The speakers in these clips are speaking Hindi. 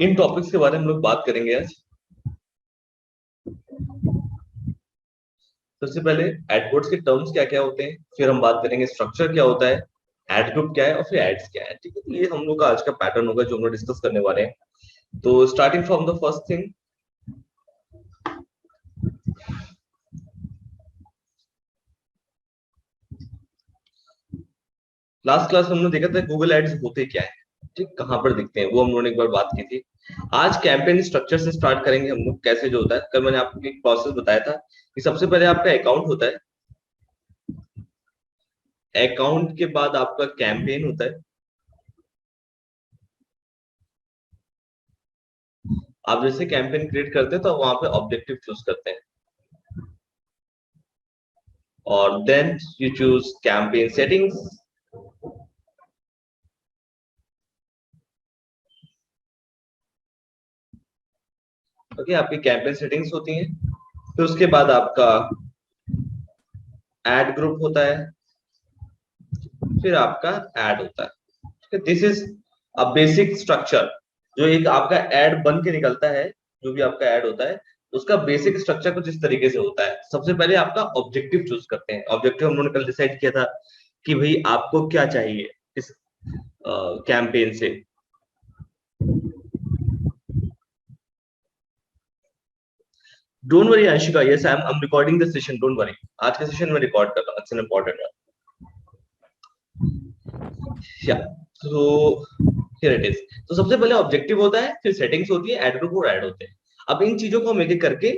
इन टॉपिक्स के बारे में हम लोग बात करेंगे आज। सबसे पहले एडवर्ड्स के टर्म्स क्या क्या होते हैं, फिर हम बात करेंगे स्ट्रक्चर क्या होता है, एड ग्रुप क्या है और फिर एड्स क्या है। ठीक है, तो ये हम लोग का आज का पैटर्न होगा जो हम लोग डिस्कस करने वाले हैं। तो starting from the first thing, last class में हमने देखा था गूगल एड्स होते क्या है, ठीक, कहाँ पर दिखते हैं, वो हम लोगों ने एक बार बात की थी। आज कैंपेन स्ट्रक्चर से स्टार्ट करेंगे हम लोग, कैसे जो होता है। कल मैंने आपको एक प्रोसेस बताया था कि सबसे पहले आपका अकाउंट होता है, अकाउंट के बाद आपका कैंपेन होता है। आप जैसे कैंपेन क्रिएट करते हैं तो वहां पे ऑब्जेक्टिव चूज करते हैं और then you choose campaign settings. Okay, आपकी कैंपेन सेटिंग्स होती हैं। फिर उसके बाद आपका एड ग्रुप होता है, फिर आपका एड होता है। This is a basic structure. जो एक आपका एड बन के निकलता है, जो भी आपका एड होता है, उसका बेसिक स्ट्रक्चर कुछ इस तरीके से होता है। सबसे पहले आपका ऑब्जेक्टिव चूज करते हैं। ऑब्जेक्टिव हम लोगों ने कल डिसाइड किया था कि भाई आपको क्या चाहिए इस कैंपेन से। Don't worry Ashika, yes I am recording the session, don't worry. आज के सेशन में रिकॉर्ड कर रहा हूं, इट्स एन इंपॉर्टेंट या। तो हियर इट इज। तो सबसे पहले ऑब्जेक्टिव होता है, फिर सेटिंग्स होती है, एड ग्रुप और ऐड होते हैं। अब इन चीजों को हम एक एक करके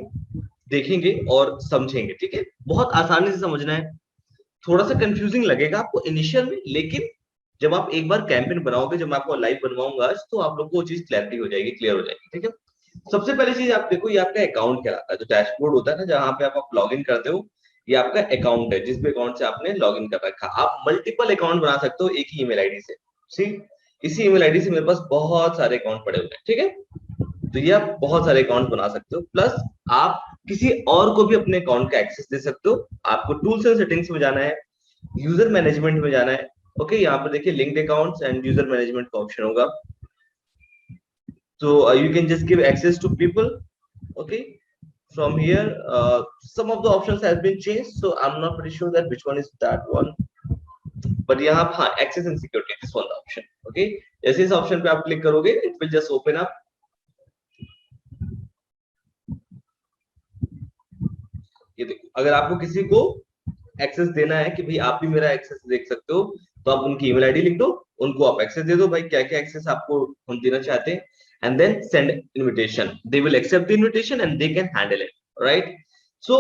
देखेंगे और समझेंगे। ठीक है, बहुत आसानी से समझना है। थोड़ा सा कंफ्यूजिंग लगेगा आपको इनिशियल में, लेकिन जब आप एक बार कैंपेन बनाओगे, जब मैं आपको लाइव बनवाऊंगा आज, तो आप लोग को वो चीज क्लैरिटी हो जाएगी, क्लियर हो जाएगी। ठीक है, सबसे पहली चीज आप देखो, ये आपका अकाउंट कहलाता है। जो डैशबोर्ड होता है ना, जहां पे आप लॉग इन करते हो, ये आपका अकाउंट है, जिस भी अकाउंट से आपने लॉग इन कर रखा। आप मल्टीपल अकाउंट बना सकते हो एक ही ईमेल आईडी से। सी, इसी ईमेल आईडी से मेरे पास बहुत सारे अकाउंट पड़े हुए हैं। ठीक है, तो ये आप बहुत सारे अकाउंट बना सकते हो, प्लस आप किसी और को भी अपने अकाउंट का एक्सेस दे सकते हो। आपको टूल्स एंड सेटिंग्स में जाना है, यूजर मैनेजमेंट में जाना है। ओके, यहाँ पर देखिए linked accounts and user management का ऑप्शन होगा। So you can just give access to people. Okay, from here some of the options has been changed, so I'm not pretty sure that which one is that one, but यहाँ हाँ, access and security, this one the option. Okay, जैसे इस ऑप्शन पे आप क्लिक करोगे, it will just open up। ये देखो, अगर आपको किसी को एक्सेस देना है कि भाई आप भी मेरा एक्सेस देख सकते हो, तो आप उनकी ईमेल आईडी लिख दो, उनको आप एक्सेस दे दो, भाई क्या क्या एक्सेस आपको हम देना चाहते हैं, and then send invitation. They will accept the invitation and they can handle it, right. So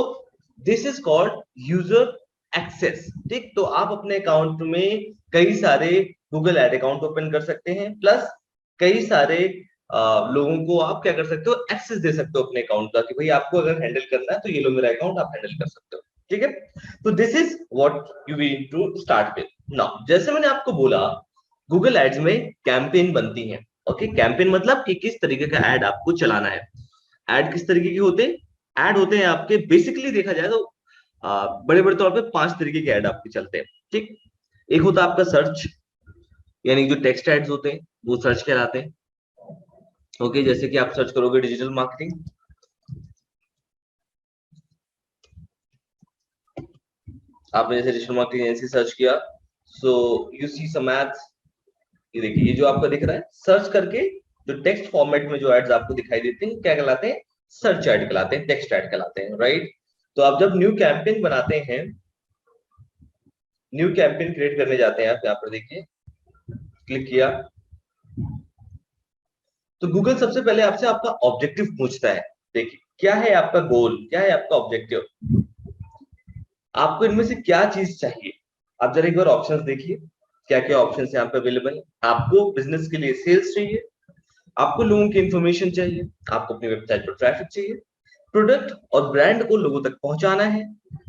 this is called user access. ठीक, तो आप अपने अकाउंट में कई सारे गूगल एड अकाउंट ओपन कर सकते हैं, प्लस कई सारे लोगों को आप क्या कर सकते हो, एक्सेस दे सकते हो अपने अकाउंट का, कि भाई आपको अगर हैंडल करना है तो ये लो मेरा अकाउंट, आप हैंडल कर सकते हो। ठीक है, तो this is what you need to start with now. जैसे मैंने आपको बोला, गूगल एड्स में कैंपेन बनती है। ओके, कैंपेन मतलब कि किस तरीके का एड आपको चलाना है। एड किस तरीके के होते हैं? एड होते हैं आपके, बेसिकली देखा जाए तो बड़े बड़े तौर पे 5 तरीके के एड आपके चलते हैं। ठीक, एक होता है आपका सर्च, यानी जो टेक्स्ट एड्स होते हैं वो सर्च कहलाते हैं। ओके, जैसे कि आप सर्च करोगे डिजिटल मार्केटिंग, आपने जैसे डिजिटल मार्केटिंग एजेंसी सर्च किया, so you see some ads. ये देखिए, ये जो आपका दिख रहा है, सर्च करके जो टेक्स्ट फॉर्मेट में जो एड्स आपको दिखाई देते हैं, क्या कहलाते हैं? सर्च एड कहलाते हैं, टेक्स्ट एड कहलाते हैं, राइट। तो आप जब न्यू कैंपेन बनाते हैं, न्यू कैंपेन क्रिएट करने जाते हैं, आप यहाँ पर देखिए, क्लिक किया, तो गूगल सबसे पहले आपसे आपका ऑब्जेक्टिव पूछता है। देखिए, क्या है आपका गोल, क्या है आपका ऑब्जेक्टिव, आपको इनमें से क्या चीज चाहिए। आप जरा एक बार ऑप्शंस देखिए, क्या क्या ऑप्शंस यहाँ पे अवेलेबल है। आपको बिजनेस के लिए सेल्स चाहिए, आपको लोगों की इंफॉर्मेशन चाहिए, आपको अपनी वेबसाइट पर ट्रैफिक चाहिए, प्रोडक्ट और ब्रांड को लोगों तक पहुंचाना है,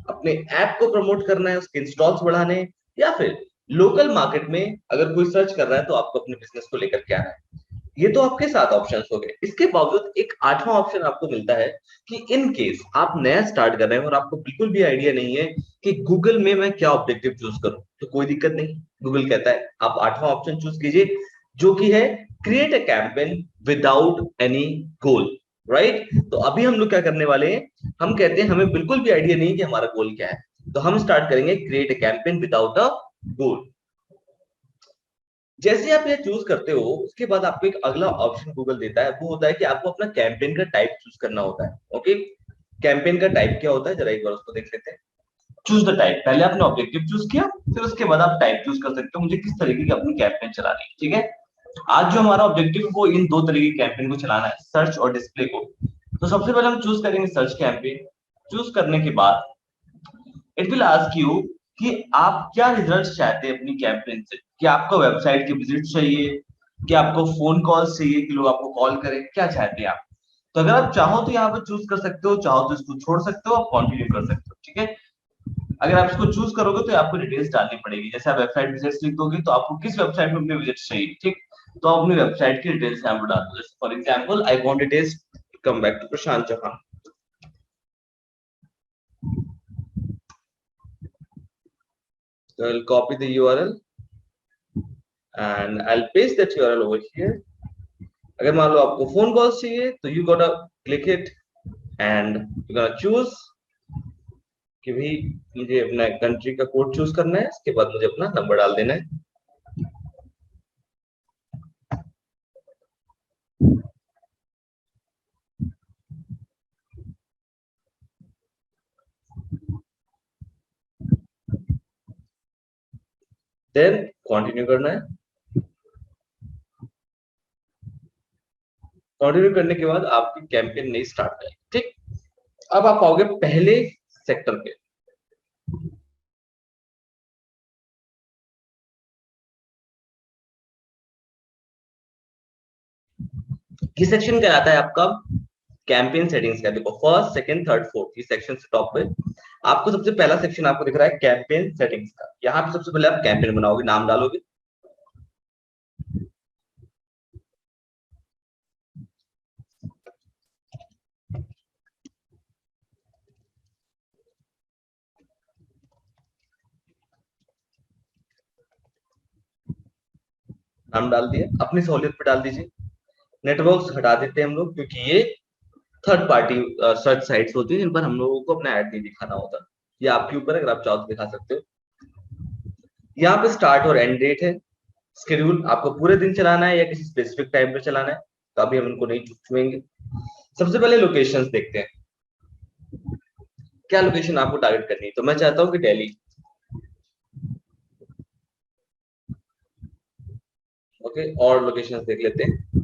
अपने ऐप को प्रमोट करना है, उसके इंस्टॉल्स बढ़ाने हैं, या फिर लोकल मार्केट में अगर कोई सर्च कर रहा है तो आपको अपने बिजनेस को लेकर के आना है। ये तो आपके 7 ऑप्शंस हो गए। इसके बावजूद एक 8वां ऑप्शन आपको मिलता है कि इन केस आप नया स्टार्ट कर रहे हैं और आपको बिल्कुल भी आइडिया नहीं है कि गूगल में मैं क्या ऑब्जेक्टिव चूज करूं, तो कोई दिक्कत नहीं। गूगल कहता है आप 8वां ऑप्शन चूज कीजिए, जो कि है create a campaign without any goal, right. तो अभी हम लोग क्या करने वाले हैं, हम कहते हैं हमें बिल्कुल भी आइडिया नहीं कि हमारा गोल क्या है, तो हम स्टार्ट करेंगे create a campaign without a goal. जैसे आप ये चूज करते हो, उसके बाद आपको एक अगला ऑप्शन गूगल देता है, वो होता है कि आपको अपना कैंपेन का टाइप चूज करना होता है। ओके, कैंपेन का टाइप क्या होता है, जरा एक बार उसको देख लेते हैं। चूज द टाइप, पहले आपने ऑब्जेक्टिव चूज किया, फिर उसके बाद आप टाइप चूज कर सकते हो, मुझे किस तरीके की अपनी कैंपेन चलानी है। ठीक है, आज जो हमारा ऑब्जेक्टिव वो इन दो तरीके की कैंपेन को चलाना है, सर्च और डिस्प्ले को। तो सबसे पहले हम चूज करेंगे सर्च कैंपेन। चूज करने के बाद इट विल आस्क यू कि आप क्या रिजल्ट चाहते हैं अपनी कैंपेन से, कि आपको वेबसाइट के विजिट चाहिए, कि आपको फोन कॉल्स चाहिए कि लोग आपको कॉल करें, क्या चाहते हैं आप। तो अगर आप चाहो तो यहाँ पे चूज कर सकते हो, चाहो तो इसको छोड़ सकते हो, आप कंटिन्यू कर सकते हो। ठीक है, अगर आप इसको चूज करोगे तो आपको डिटेल्स डालनी पड़ेगी, जैसे आप वेबसाइट विजिट्स लिख दोगे तो आपको किस वेबसाइट में अपने विजिट चाहिए। ठीक, तो आप अपनी वेबसाइट की डिटेल्स यहाँ पर डाल दो। For example I want details come back to Prashant Chauhan. So I'll copy the URL and I'll paste that URL over here. अगर मान लो आपको फोन कॉल्स चाहिए तो यू गोटा क्लिक इट एंड यू गोटा चूज कि भाई मुझे अपना कंट्री का कोड चूज करना है, इसके बाद मुझे अपना नंबर डाल देना है। देन कंटिन्यू करना है। कंटिन्यू करने के बाद आपकी कैंपेन नई स्टार्ट करेगी। ठीक, अब आप आओगे पहले सेक्टर पे। ये सेक्शन क्या आता है आपका, कैंपेन सेटिंग्स का। देखो फर्स्ट सेकंड थर्ड फोर्थ, ये सेक्शन से टॉप पे आपको सबसे पहला सेक्शन आपको दिख रहा है कैंपेन सेटिंग्स का। यहाँ पे सबसे पहले आप कैंपेन बनाओगे, नाम डालोगे। नाम डाल दिया, अपनी सहूलियत पे डाल दीजिए। नेटवर्क्स हटा देते हैं हम लोग, क्योंकि ये थर्ड पार्टी सर्च साइट्स होती हैं जिन पर हम लोगों को अपना ऐड नहीं दिखाना होता। ये आपके ऊपर है, अगर आप चाहो तो दिखा सकते हो। यहाँ पे स्टार्ट और एंड डेट है। शेड्यूल आपको पूरे दिन चलाना है या किसी स्पेसिफिक टाइम पे चलाना है, तो अभी हम इनको नहीं छुएंगे। सबसे पहले लोकेशंस देखते हैं, क्या लोकेशन आपको टारगेट करनी है। तो मैं चाहता हूँ कि दिल्ली। ओके, और लोकेशंस देख लेते हैं।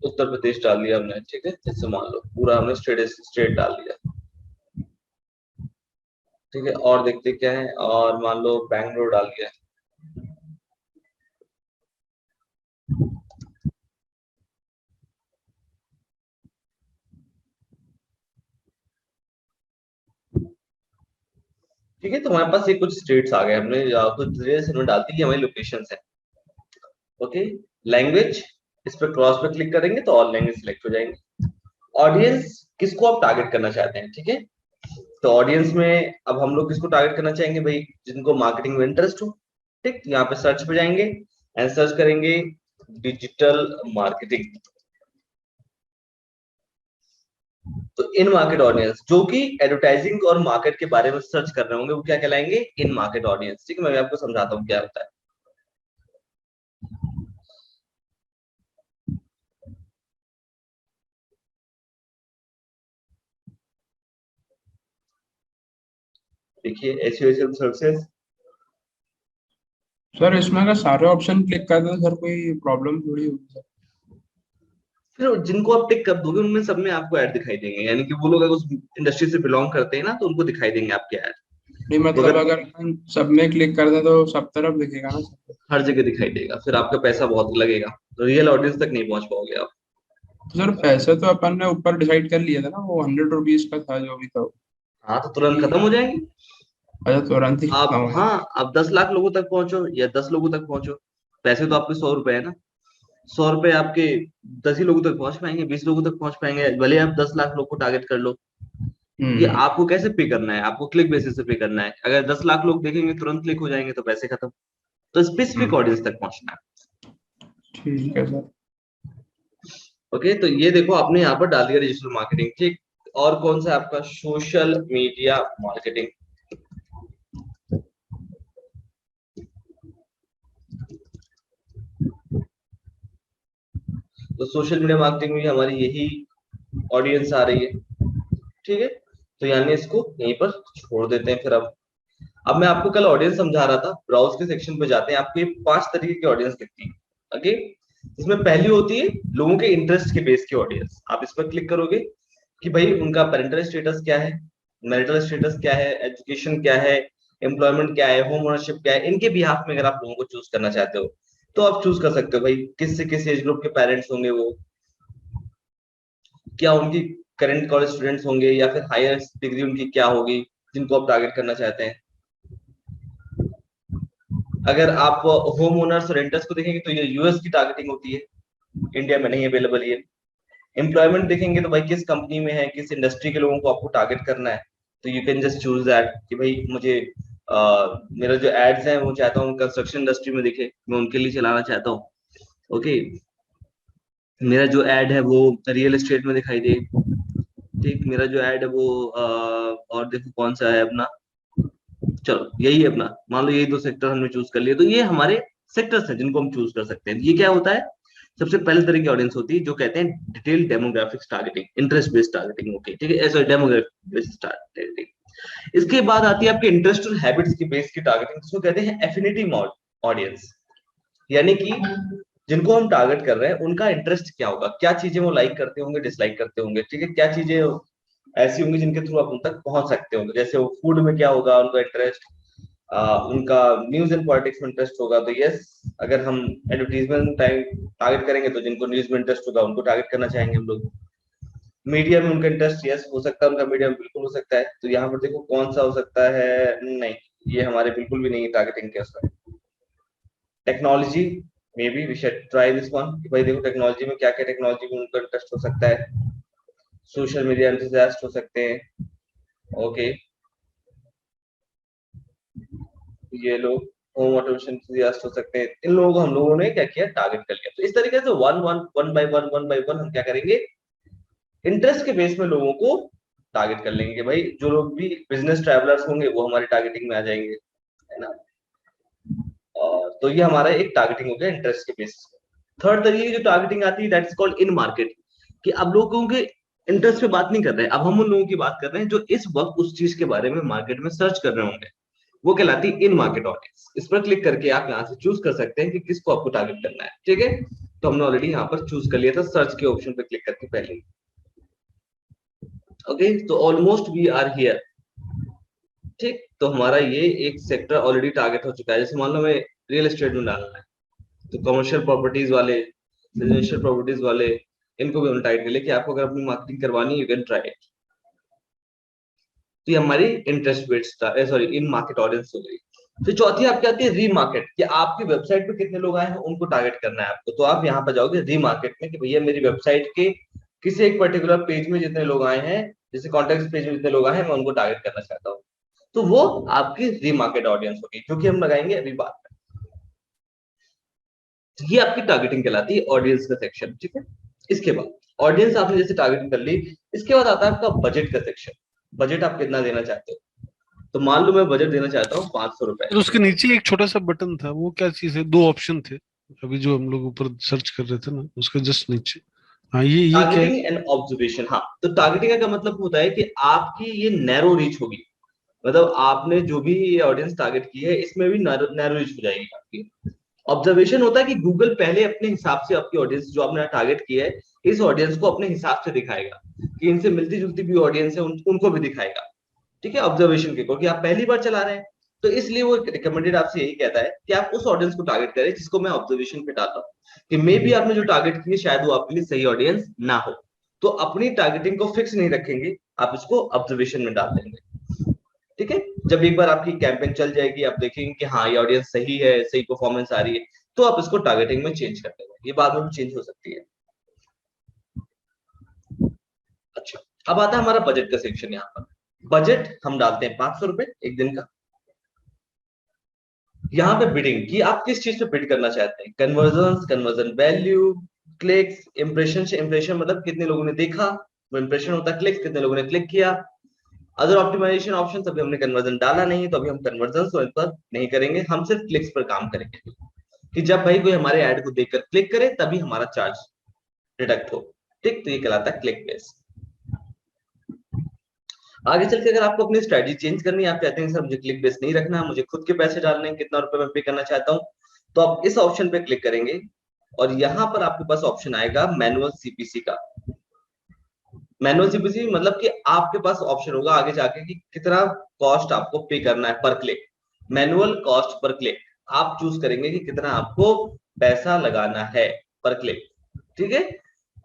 उत्तर प्रदेश डाल दिया हमने। ठीक है, जैसे मान लो पूरा हमने स्टेट डाल दिया। ठीक है, और देखते क्या है, और मान लो बैंगलोर डाल दिया। ठीक है, तो हमारे पास ये कुछ स्टेट्स आ गए, हमने कुछ जरिए इनमें डाल दी, ये हमारी लोकेशंस है। ओके, लैंग्वेज, इस पर क्रॉस पे क्लिक करेंगे तो ऑल लैंग्वेज सिलेक्ट हो जाएंगे। ऑडियंस, किसको आप टारगेट करना चाहते हैं। ठीक है, तो ऑडियंस में अब हम लोग किसको टारगेट करना चाहेंगे, भाई जिनको मार्केटिंग में इंटरेस्ट हो। ठीक, यहाँ पे सर्च पे जाएंगे एंड सर्च करेंगे डिजिटल मार्केटिंग। तो इन मार्केट ऑडियंस जो कि एडवर्टाइजिंग और मार्केट के बारे में सर्च कर रहे होंगे, वो क्या कहलाएंगे, इन मार्केट ऑडियंस। ठीक है, मैं आपको समझाता हूँ क्या होता है। देखिए एसईओ सर्विसेज। सर इसमें अगर सारे ऑप्शन क्लिक कर दो सर कोई प्रॉब्लम थोड़ी होगी सर। फिर जिनको आप टिक कर दोगे उनमें सब में आपको ऐड दिखाई देंगे, यानी कि वो लोग अगर उस इंडस्ट्री से बिलोंग करते हैं ना, तो उनको दिखाई देंगे आपके ऐड। नहीं तो मतलब अगर अगर हम सब में क्लिक कर दें तो सब तरफ दिखेगा ना सर। हर जगह दिखाई देगा, फिर आपका पैसा बहुत लगेगा, तो रियल ऑडियंस तक नहीं पहुंच पाओगे आप। तो सर पैसे तो अपन ने ऊपर डिसाइड कर लिया था ना, वो 100 रुपीज का था जो भी था वो। हाँ, तो तुरंत खत्म कि हो जाएंगे। अच्छा तुरंत ही खत्म आप हो हाँ, जाए। आप 10 लाख लोगों तक पहुंचो या 10 लोगों तक पहुंचो, पैसे तो आपके 100 रुपए है ना। 100 रुपए आपके 10 ही लोगों तक पहुंच पाएंगे, 20 लोगों तक पहुंच पाएंगे, भले आप 10 लाख लोग को टारगेट कर लो। ये हम्म। आपको कैसे पे करना है, आपको क्लिक बेसिस से पे करना है। अगर 10 लाख लोग देखेंगे तुरंत क्लिक हो जाएंगे तो पैसे खत्म। तो स्पेसिफिक हम्म। ऑडियंस तक पहुंचना है। ठीक है सर। ओके, तो ये देखो आपने यहाँ पर डाल दिया डिजिटल मार्केटिंग, ठीक। और कौन सा आपका सोशल मीडिया मार्केटिंग। तो सोशल मीडिया मार्केटिंग में हमारी यही ऑडियंस आ रही है, ठीक है। तो यानी इसको यहीं पर छोड़ देते हैं। फिर अब मैं आपको कल ऑडियंस समझा रहा था, ब्राउज के सेक्शन पे जाते हैं, आपको ये 5 तरीके की ऑडियंस दिखती है। ओके, इसमें पहली होती है लोगों के इंटरेस्ट के बेस की ऑडियंस। आप इस पर क्लिक करोगे कि भाई उनका पेरेंटल स्टेटस क्या है, मैरिटल स्टेटस क्या है, एजुकेशन क्या है, एम्प्लॉयमेंट क्या है, होम ओनरशिप क्या है, इनके बिहाफ में अगर आप लोगों को चूज करना चाहते हो तो आप चूज कर सकते हो भाई किस से किस एज ग्रुप के पेरेंट्स होंगे वो, क्या उनकी करंट कॉलेज स्टूडेंट्स होंगे या फिर हायर डिग्री उनकी क्या होगी जिनको आप टारगेट करना चाहते हैं। अगर आप होम ओनर्स और रेंटर्स को देखेंगे तो ये यूएस की टारगेटिंग होती है, इंडिया में नहीं अवेलेबल ये। एम्प्लॉयमेंट देखेंगे तो भाई किस कंपनी में है, किस इंडस्ट्री के लोगों को आपको टारगेट करना है, तो you can just choose that कि भाई मुझे मेरा जो एड्स है वो चाहता हूँ कंस्ट्रक्शन इंडस्ट्री में दिखे, मैं उनके लिए चलाना चाहता हूँ। ओके, मेरा जो एड है वो रियल एस्टेट में दिखाई दे, ठीक। मेरा जो एड है वो और देखो कौन सा है अपना, चलो यही है अपना, मान लो यही दो सेक्टर हमने चूज कर लिए, तो ये हमारे सेक्टर्स हैं जिनको हम चूज कर सकते हैं। ये क्या होता है, सबसे पहले तरह की ऑडियंस होती है जो कहते हैं detail demographics targeting, interest based targeting. Okay, ठीक है, सॉरी डेमोग्राफिक बेस्ड टारगेटिंग। इसके बाद आती है आपके इंटरेस्ट और हैबिट्स की बेस की टारगेटिंग, जिसको कहते हैं एफिनिटी ऑडियंस। यानी कि जिनको हम टारगेट कर रहे हैं उनका इंटरेस्ट क्या होगा, क्या चीजें वो लाइक करते होंगे, डिसलाइक करते होंगे, ठीक है, क्या चीजें ऐसी होंगी जिनके थ्रू आप उन तक पहुंच सकते होंगे। जैसे वो फूड में क्या होगा उनका इंटरेस्ट, उनका न्यूज एंड पॉलिटिक्स में इंटरेस्ट होगा तो यस, अगर हम एडवर्टीजमेंट टारगेट करेंगे तो जिनको न्यूज में इंटरेस्ट होगा उनको टारगेट करना चाहेंगे हम लोग। मीडिया में उनका इंटरेस्ट यस हो सकता है, उनका मीडिया में बिल्कुल हो सकता है, तो यहाँ पर देखो कौन सा हो सकता है, नहीं, ये हमारे बिल्कुल भी नहीं टारगेटिंग के उसमें। Technology, maybe we should try this one कि भाई देखो टेक्नोलॉजी में क्या क्या टेक्नोलॉजी में उनका इंटरेस्ट हो सकता है। सोशल मीडिया एंथुसियास्ट हो सकते हैं। ओके, ये लोग होम ऑटोमेशन एंथुसियास्ट हो सकते हैं। इन लोगों को हम लोगों ने क्या किया, टारगेट कर लिया। तो इस तरीके से वन बाय वन हम क्या करेंगे, इंटरेस्ट के बेस में लोगों को टारगेट कर लेंगे। भाई जो लोग भी बिजनेस ट्रैवलर्स होंगे वो हमारी टारगेटिंग में आ जाएंगे, है ना। और तो ये हमारा एक टारगेटिंग हो गया इंटरेस्ट के बेसिस पे। थर्ड तरीके की जो टारगेटिंग आती है दैट्स कॉल्ड इन मार्केट, कि अब लोगों के इंटरेस्ट पे बात नहीं कर रहे हैं, अब हम उन लोगों की बात कर रहे हैं जो इस वक्त उस चीज के बारे में मार्केट में सर्च कर रहे होंगे, वो कहलाती है इन मार्केट ऑडियंस। इस पर क्लिक करके आप यहाँ से चूज कर सकते हैं कि किसको आपको टारगेट करना है, ठीक है। तो हमने ऑलरेडी यहाँ पर चूज कर लिया था सर्च के ऑप्शन पे क्लिक करके पहले ही। ओके, तो ऑलमोस्ट वी आर हियर, ठीक। तो हमारा ये एक सेक्टर ऑलरेडी टारगेट हो चुका है। जैसे मान लो हमें रियल एस्टेट में डालना है, तो कमर्शियल प्रॉपर्टीज वाले, रेजिडेंशियल प्रॉपर्टीज वाले, इनको भी हम टाइट कर ले कि आपको अगर अपनी मार्केटिंग करवानी है यू कैन ट्राई इट। तो ये हमारी इंटरेस्ट बेस्ड, सॉरी इन मार्केट ऑडियंस हो गई। फिर चौथी आपकी आती है रीमार्केट, कि आपकी वेबसाइट पे कितने लोग आए हैं उनको टारगेट करना है आपको। तो आप यहाँ पर जाओगे रीमार्केट में कि भैया मेरी वेबसाइट के किसी एक पर्टिकुलर पेज में जितने लोग आए हैं, जैसे कॉन्टेक्ट पेज में जितने लोग आए हैं मैं उनको टारगेट करना चाहता हूँ, तो वो आपकी रीमार्केट ऑडियंस होगी, जो कि हम लगाएंगे अभी बात में। ये आपकी टारगेटिंग कहलाती है, ऑडियंस का सेक्शन, ठीक है। इसके बाद ऑडियंस आपने जैसे टारगेटिंग कर ली, इसके बाद आता है आपका बजट का सेक्शन। बजट आप कितना देना चाहते हो, तो मान लो मैं बजट देना चाहता हूँ 500 रुपए। तो उसके नीचे एक छोटा सा बटन था, वो क्या चीज है? दो ऑप्शन थे अभी जो हम लोग ऊपर सर्च कर रहे थे ना, उसके जस्ट नीचे। हाँ, ये क्या है? टारगेटिंग एंड ऑब्जर्वेशन, हाँ। तो टारगेटिंग का मतलब होता है कि आपकी ये नैरो रीच होगी, मतलब आपने जो भी ऑडियंस टारगेट की है इसमें भी नैरो रीच हो जाएगी आपकी। ऑब्जर्वेशन होता है कि गूगल पहले अपने हिसाब से आपकी ऑडियंस जो आपने टारगेट की है इस ऑडियंस को अपने हिसाब से दिखाएगा, कि इनसे मिलती जुलती भी ऑडियंस है उनको भी दिखाएगा, ठीक है। ऑब्जर्वेशन के क्योंकि आप पहली बार चला रहे हैं, तो इसलिए वो रिकमेंडेड आपसे यही कहता है कि आप उस ऑडियंस को टारगेट करें जिसको मैं ऑब्जर्वेशन पे डाल रहा हूँ, कि मे भी आपने जो टारगेट की है शायद वो आपके लिए सही ऑडियंस ना हो। तो अपनी टारगेटिंग को फिक्स नहीं रखेंगे, आप इसको ऑब्जर्वेशन में डाल देंगे, ठीक है। जब एक बार आपकी कैंपेन चल जाएगी, आप देखेंगे कि हाँ ये ऑडियंस सही है, सही परफॉर्मेंस आ रही है, तो आप इसको टारगेटिंग में चेंज कर देंगे, ये बाद में भी चेंज हो सकती है। अच्छा, अब आता है हमारा बजट का सेक्शन। यहाँ पर बजट हम डालते हैं 500 रुपए एक दिन का। यहाँ पे बिडिंग कि आप किस चीज पे बिड करना चाहते हैं, conversion, conversion value, clicks, impression से, इंप्रेशन मतलब कितने लोगों ने देखा, वो इंप्रेशन होता है, क्लिक्स कितने लोगों ने क्लिक किया। अदर ऑप्टिमाइजेशन ऑप्शन, अभी हमने कन्वर्जन डाला नहीं तो अभी हम कन्वर्जन पर नहीं करेंगे, हम सिर्फ क्लिक्स पर काम करेंगे कि जब भाई कोई हमारे ऐड को देखकर क्लिक करे तभी हमारा चार्ज डिडक्ट हो। ठीक, तो ये कहलाता है क्लिक बेस। आगे चल के अगर आपको अपनी स्ट्रेटजी चेंज करनी है, आप कहते हैं सर मुझे क्लिक बेस नहीं रखना, मुझे खुद के पैसे डालने हैं, कितना रुपए मैं पे करना चाहता हूं, तो आप इस ऑप्शन पे क्लिक करेंगे और यहां पर आपके पास ऑप्शन आएगा मैनुअल सीपीसी का। मैनुअल सीपीसी मतलब कि आपके पास ऑप्शन होगा आगे जाके कि कितना कॉस्ट आपको पे करना है पर click. Manual cost per click आप चूज करेंगे कि कितना आपको पैसा लगाना है पर क्लिक। ठीक है,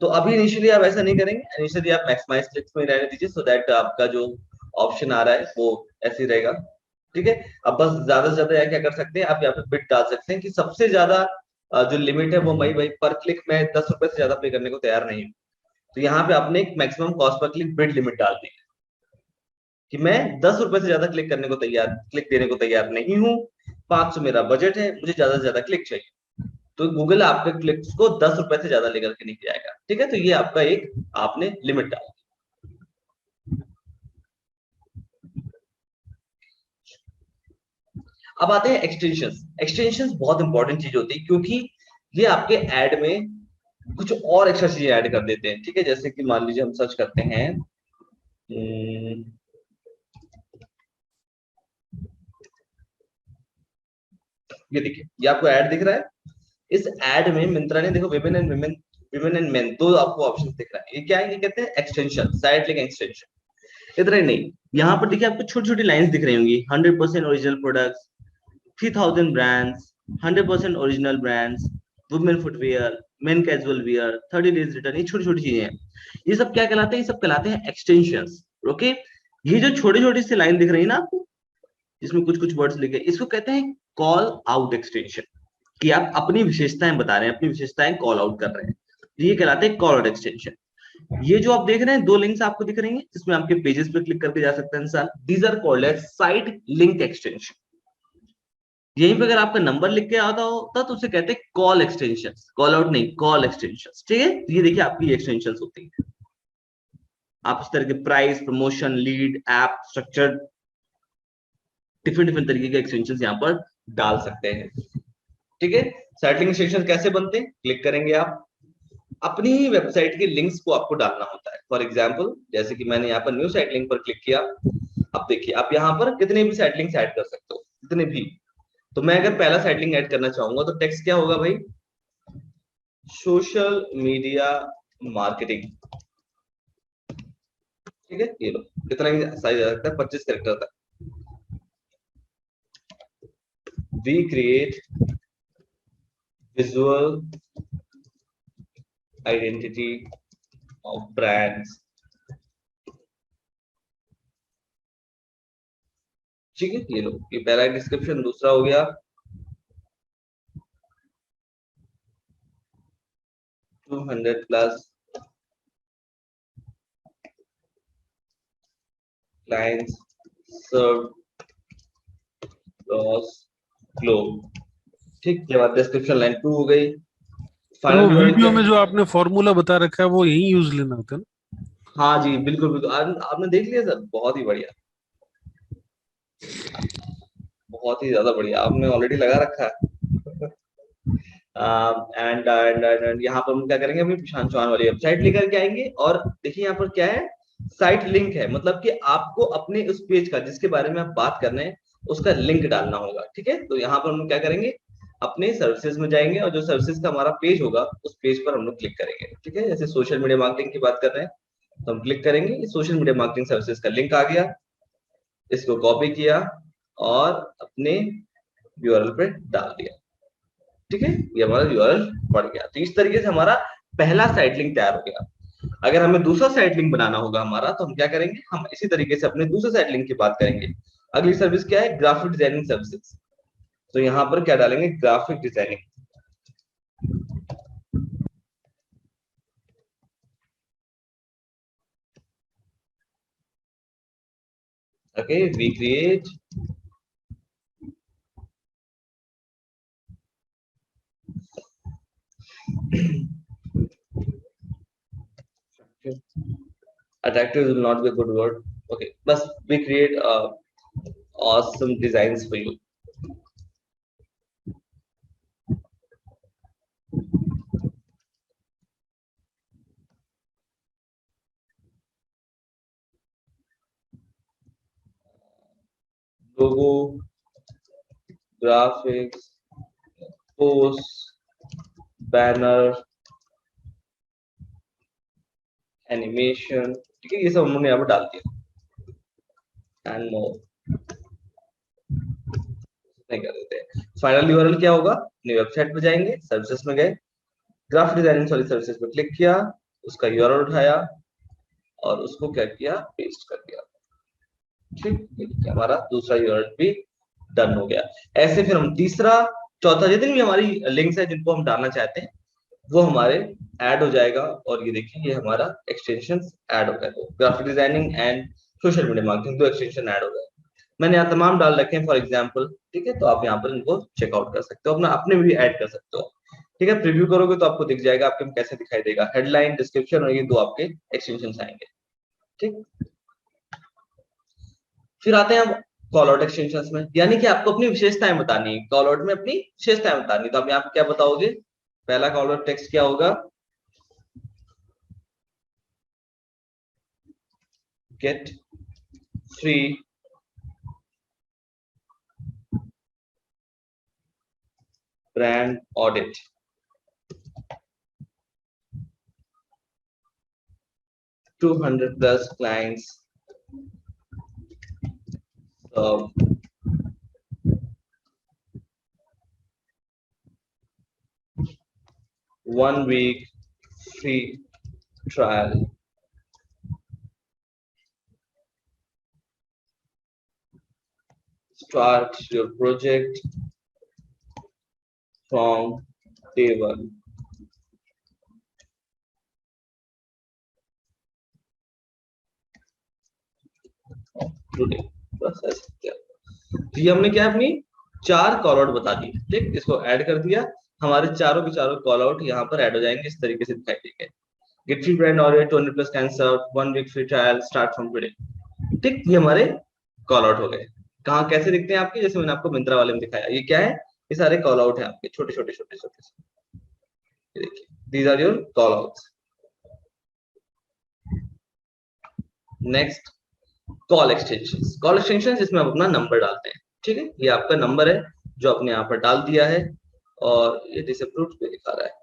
तो अभी इनिशियली आप ऐसा नहीं करेंगे, इनिशियली आप मैक्सिमाइज क्लिक्स में रहने दीजिए सो दैट आपका जो ऑप्शन आ रहा है वो ऐसे ही रहेगा। ठीक है, अब बस ज्यादा से ज्यादा क्या कर सकते हैं, आप यहाँ पे बिट डाल सकते हैं कि सबसे ज्यादा जो लिमिट है वो भाई पर क्लिक में 10 रुपए से ज्यादा पे करने को तैयार नहीं हूँ। तो यहाँ पे आपने एक maximum cost per click bid limit डाल दी कि मैं 10 रुपए से ज्यादा क्लिक देने को तैयार नहीं हूँ, 500 मेरा बजट है, मुझे ज्यादा से ज्यादा क्लिक चाहिए। तो गूगल आपके क्लिक्स को 10 रुपए से ज्यादा लेकर के नहीं जाएगा। ठीक है, तो ये आपका एक आपने लिमिट डाला। अब आते हैं एक्सटेंशंस। एक्सटेंशंस बहुत इंपॉर्टेंट चीज होती है क्योंकि ये आपके ऐड में कुछ और एक्स्ट्रा चीजें ऐड कर देते हैं। ठीक है, जैसे कि मान लीजिए हम सर्च करते हैं, ये देखिए, ये आपको ऐड दिख रहा है। इस ऐड में मिंत्रा ने देखो विमेन एंड मेन दो आपको ऑप्शन दिख रहा है। ये क्या है, ये कहते हैं एक्सटेंशन, साइड लिंक एक्सटेंशन। इतना ही नहीं, यहाँ पर देखिए आपको छोटी छोटी लाइंस दिख रही होंगी, 100% original products, 3000 brands, 100% original brands, women footwear, main casual wear, 30 days return, ये छोटी छोटी चीजें हैं। ये सब क्या कहलाते हैं, ये सब कहलाते हैं एक्सटेंशंस। ओके, ये जो छोटी छोटी सी लाइन दिख रही है ना आपको, इसमें कुछ कुछ वर्ड्स लिखे, इसको कहते हैं कॉल आउट एक्सटेंशन, कि आप अपनी विशेषताएं बता रहे हैं, अपनी विशेषताएं कॉल आउट कर रहे हैं, तो ये कहलाते हैं कॉल आउट एक्सटेंशन। ये जो आप देख रहे हैं दो लिंक्स आपको दिख रही हैं, इसमें आपके पेजेस पे क्लिक करके जा सकता है इंसान, these are called as site link extension. यहीं पे अगर आपका नंबर लिख के आता होता तो उसे कहते हैं कॉल एक्सटेंशन, कॉल आउट नहीं, कॉल एक्सटेंशन। ठीक है, ये देखिए आपकी एक्सटेंशन होती है। आप इस तरह के price, promotion, lead, app structure, different different तरीके के एक्सटेंशन यहाँ पर डाल सकते हैं। ठीक है, साइटलिंक एक्सटेंशन कैसे बनते हैं, क्लिक करेंगे आप, अपनी ही वेबसाइट के लिंक्स को आपको डालना होता है। फॉर एग्जांपल जैसे कि मैंने यहाँ पर न्यू साइट लिंक पर क्लिक किया, अब देखिए आप यहाँ पर कितने भी साइट लिंक्स ऐड कर सकते हो, कितने भी। तो मैं अगर पहला साइट लिंक ऐड करना चाहूंगा तो टेक्स्ट क्या होगा भाई, सोशल मीडिया मार्केटिंग। ठीक है, ये लो, कितना भी साइज आ सकता है, 25 कैरेक्टर तक। We create visual identity of brands. ठीक है, ये लो, ये पहला डिस्क्रिप्शन। दूसरा हो गया 200+ clients served across globe। ठीक, ये बात डिस्क्रिप्शन लाइन 2 हो गई। तो फाइनल यूआरएल वीडियो क्या में है? जो आपने फॉर्मूला बता रखा है वो यही यूज लेना होता है ना? हाँ जी, बिल्कुल बिल्कुल, आपने देख लिया सर, बहुत ही बढ़िया, बहुत ही ज्यादा बढ़िया, आपने ऑलरेडी लगा रखा है। एंड यहाँ पर हम क्या करेंगे, अभी प्रशांत चौहान वाली वेबसाइट लेकर के आएंगे और देखिए यहाँ पर क्या है, साइट लिंक है, मतलब कि आपको अपने उस पेज का जिसके बारे में आप बात कर रहे हैं उसका लिंक डालना होगा। ठीक है, तो यहाँ पर हम क्या करेंगे, अपने सर्विसेज में जाएंगे और जो सर्विसेज का हमारा पेज होगा उस पेज पर हम लोग क्लिक करेंगे। ठीक है, जैसे सोशल मीडिया मार्केटिंग की बात कर रहे हैं तो हम क्लिक करेंगे, सोशल मीडिया मार्केटिंग सर्विसेज का लिंक आ गया, इसको कॉपी किया और अपने यूआरएल पे डाल दिया। ठीक है, ये हमारा यूआरएल बढ़ गया। तो इस तरीके से हमारा पहला साइट लिंक तैयार हो गया। अगर हमें दूसरा साइट लिंक बनाना होगा हमारा, तो हम क्या करेंगे, हम इसी तरीके से अपने दूसरे साइट लिंक की बात करेंगे। अगली सर्विस क्या है, ग्राफिक डिजाइनिंग सर्विसेज। तो यहाँ पर क्या डालेंगे, graphic designing. Okay, we create Attractive will not be a good word. Okay, but we create awesome designs for you. Logo, graphics, posts, banner, animation, ठीक है, ये सब उन्होंने यहाँ पर डाल दिया एंड मोर नहीं कर देते। फाइनल यूआरएल क्या होगा, अपनी वेबसाइट पे जाएंगे, सर्विसेज में गए, ग्राफिक डिजाइनिंग वाली सर्विसेज पे क्लिक किया, उसका यूआरएल उठाया और उसको क्या किया, पेस्ट कर दिया। ठीक, हमारा दूसरा यूआरएल भी डन हो गया। ऐसे फिर हम तीसरा चौथा जितनी भी हमारी लिंक्स है जिनको हम डालना चाहते हैं वो हमारे ऐड हो जाएगा। और ये देखिए ये हमारा एक्सटेंशन ऐड हो गया, तो graphic designing and social media marketing दो एक्सटेंशन ऐड हो गए। मैंने यहाँ तमाम डाल रखे हैं फॉर एग्जांपल, ठीक है, तो आप यहाँ पर इनको चेकआउट कर सकते हो, अपना अपने भी ऐड कर सकते हो। ठीक है, प्रीव्यू करोगे तो आपको दिख जाएगा आपके में कैसे दिखाई देगा, हेडलाइन, डिस्क्रिप्शन और ये दो आपके एक्सटेंशन आएंगे। ठीक, फिर आते हैं हम कॉल आउट एक्सटेंशंस में, यानी कि आपको अपनी विशेषताएं बतानी है, कॉल आउट में अपनी विशेषताएं बतानी, तो आप यहाँ पे क्या बताओगे, पहला कॉल आउट टेक्स्ट क्या होगा, get free brand audit, +200 clients served, one week free trial, start your project from day one. Today, बस ऐसे क्या, तो ये हमने क्या अपनी 4 कॉल आउट बता दी। ठीक, इसको ऐड कर दिया, हमारे चारों के चारों कॉल आउट यहाँ पर ऐड हो जाएंगे, इस तरीके से दिखाई देंगे। गेट फ्री ब्रांड ऑडिट, 200+ कैंसर, 1 week free trial, start from today. ठीक, ये हमारे कॉल आउट हो गए। कहाँ कैसे दिखते हैं आपके, जैसे मैंने आपको मिंत्रा वाले में दिखाया, ये क्या है, ये सारे कॉल आउट है आपके, छोटे छोटे छोटे छोटे से, देखिए these are your callouts. Next call extensions, call extensions जिसमें आप अपना नंबर डालते हैं। ठीक है, ये आपका नंबर है जो आपने यहाँ पर डाल दिया है और ये डिसअप्रूव्ड पे दिखा रहा है।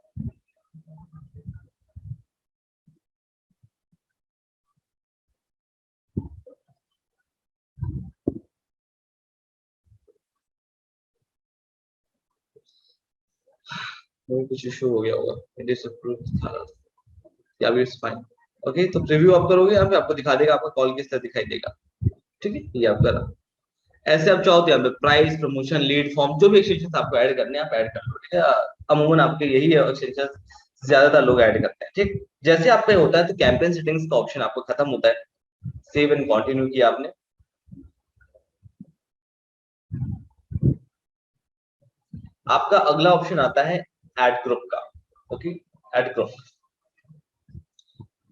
कुछ इशू हो गया होगा, डिसअप्रूव्ड दिखा रहा था, या भी इट्स फाइन। ओके, तो प्रीव्यू आप करोगे यहाँ पे आपको दिखा देगा आपका कॉल किस तरह दिखाई देगा। ठीक है, ये आप करा, ऐसे आप चाहो तो यहाँ पे प्राइस, प्रमोशन, लीड फॉर्म, जो भी एक्सटेंशन आपको ऐड करने हैं आप ऐड कर लो। ठीक है, अमूमन आपके यही एक्सटेंशन ज्यादातर लोग ऐड करते हैं। ठीक, जैसे आपका होता है तो कैंपेन सेटिंग्स का ऑप्शन आपको खत्म होता है, सेव एंड कंटिन्यू किया आपने, आपका अगला ऑप्शन आता है ऐड ग्रुप का। Okay, add group,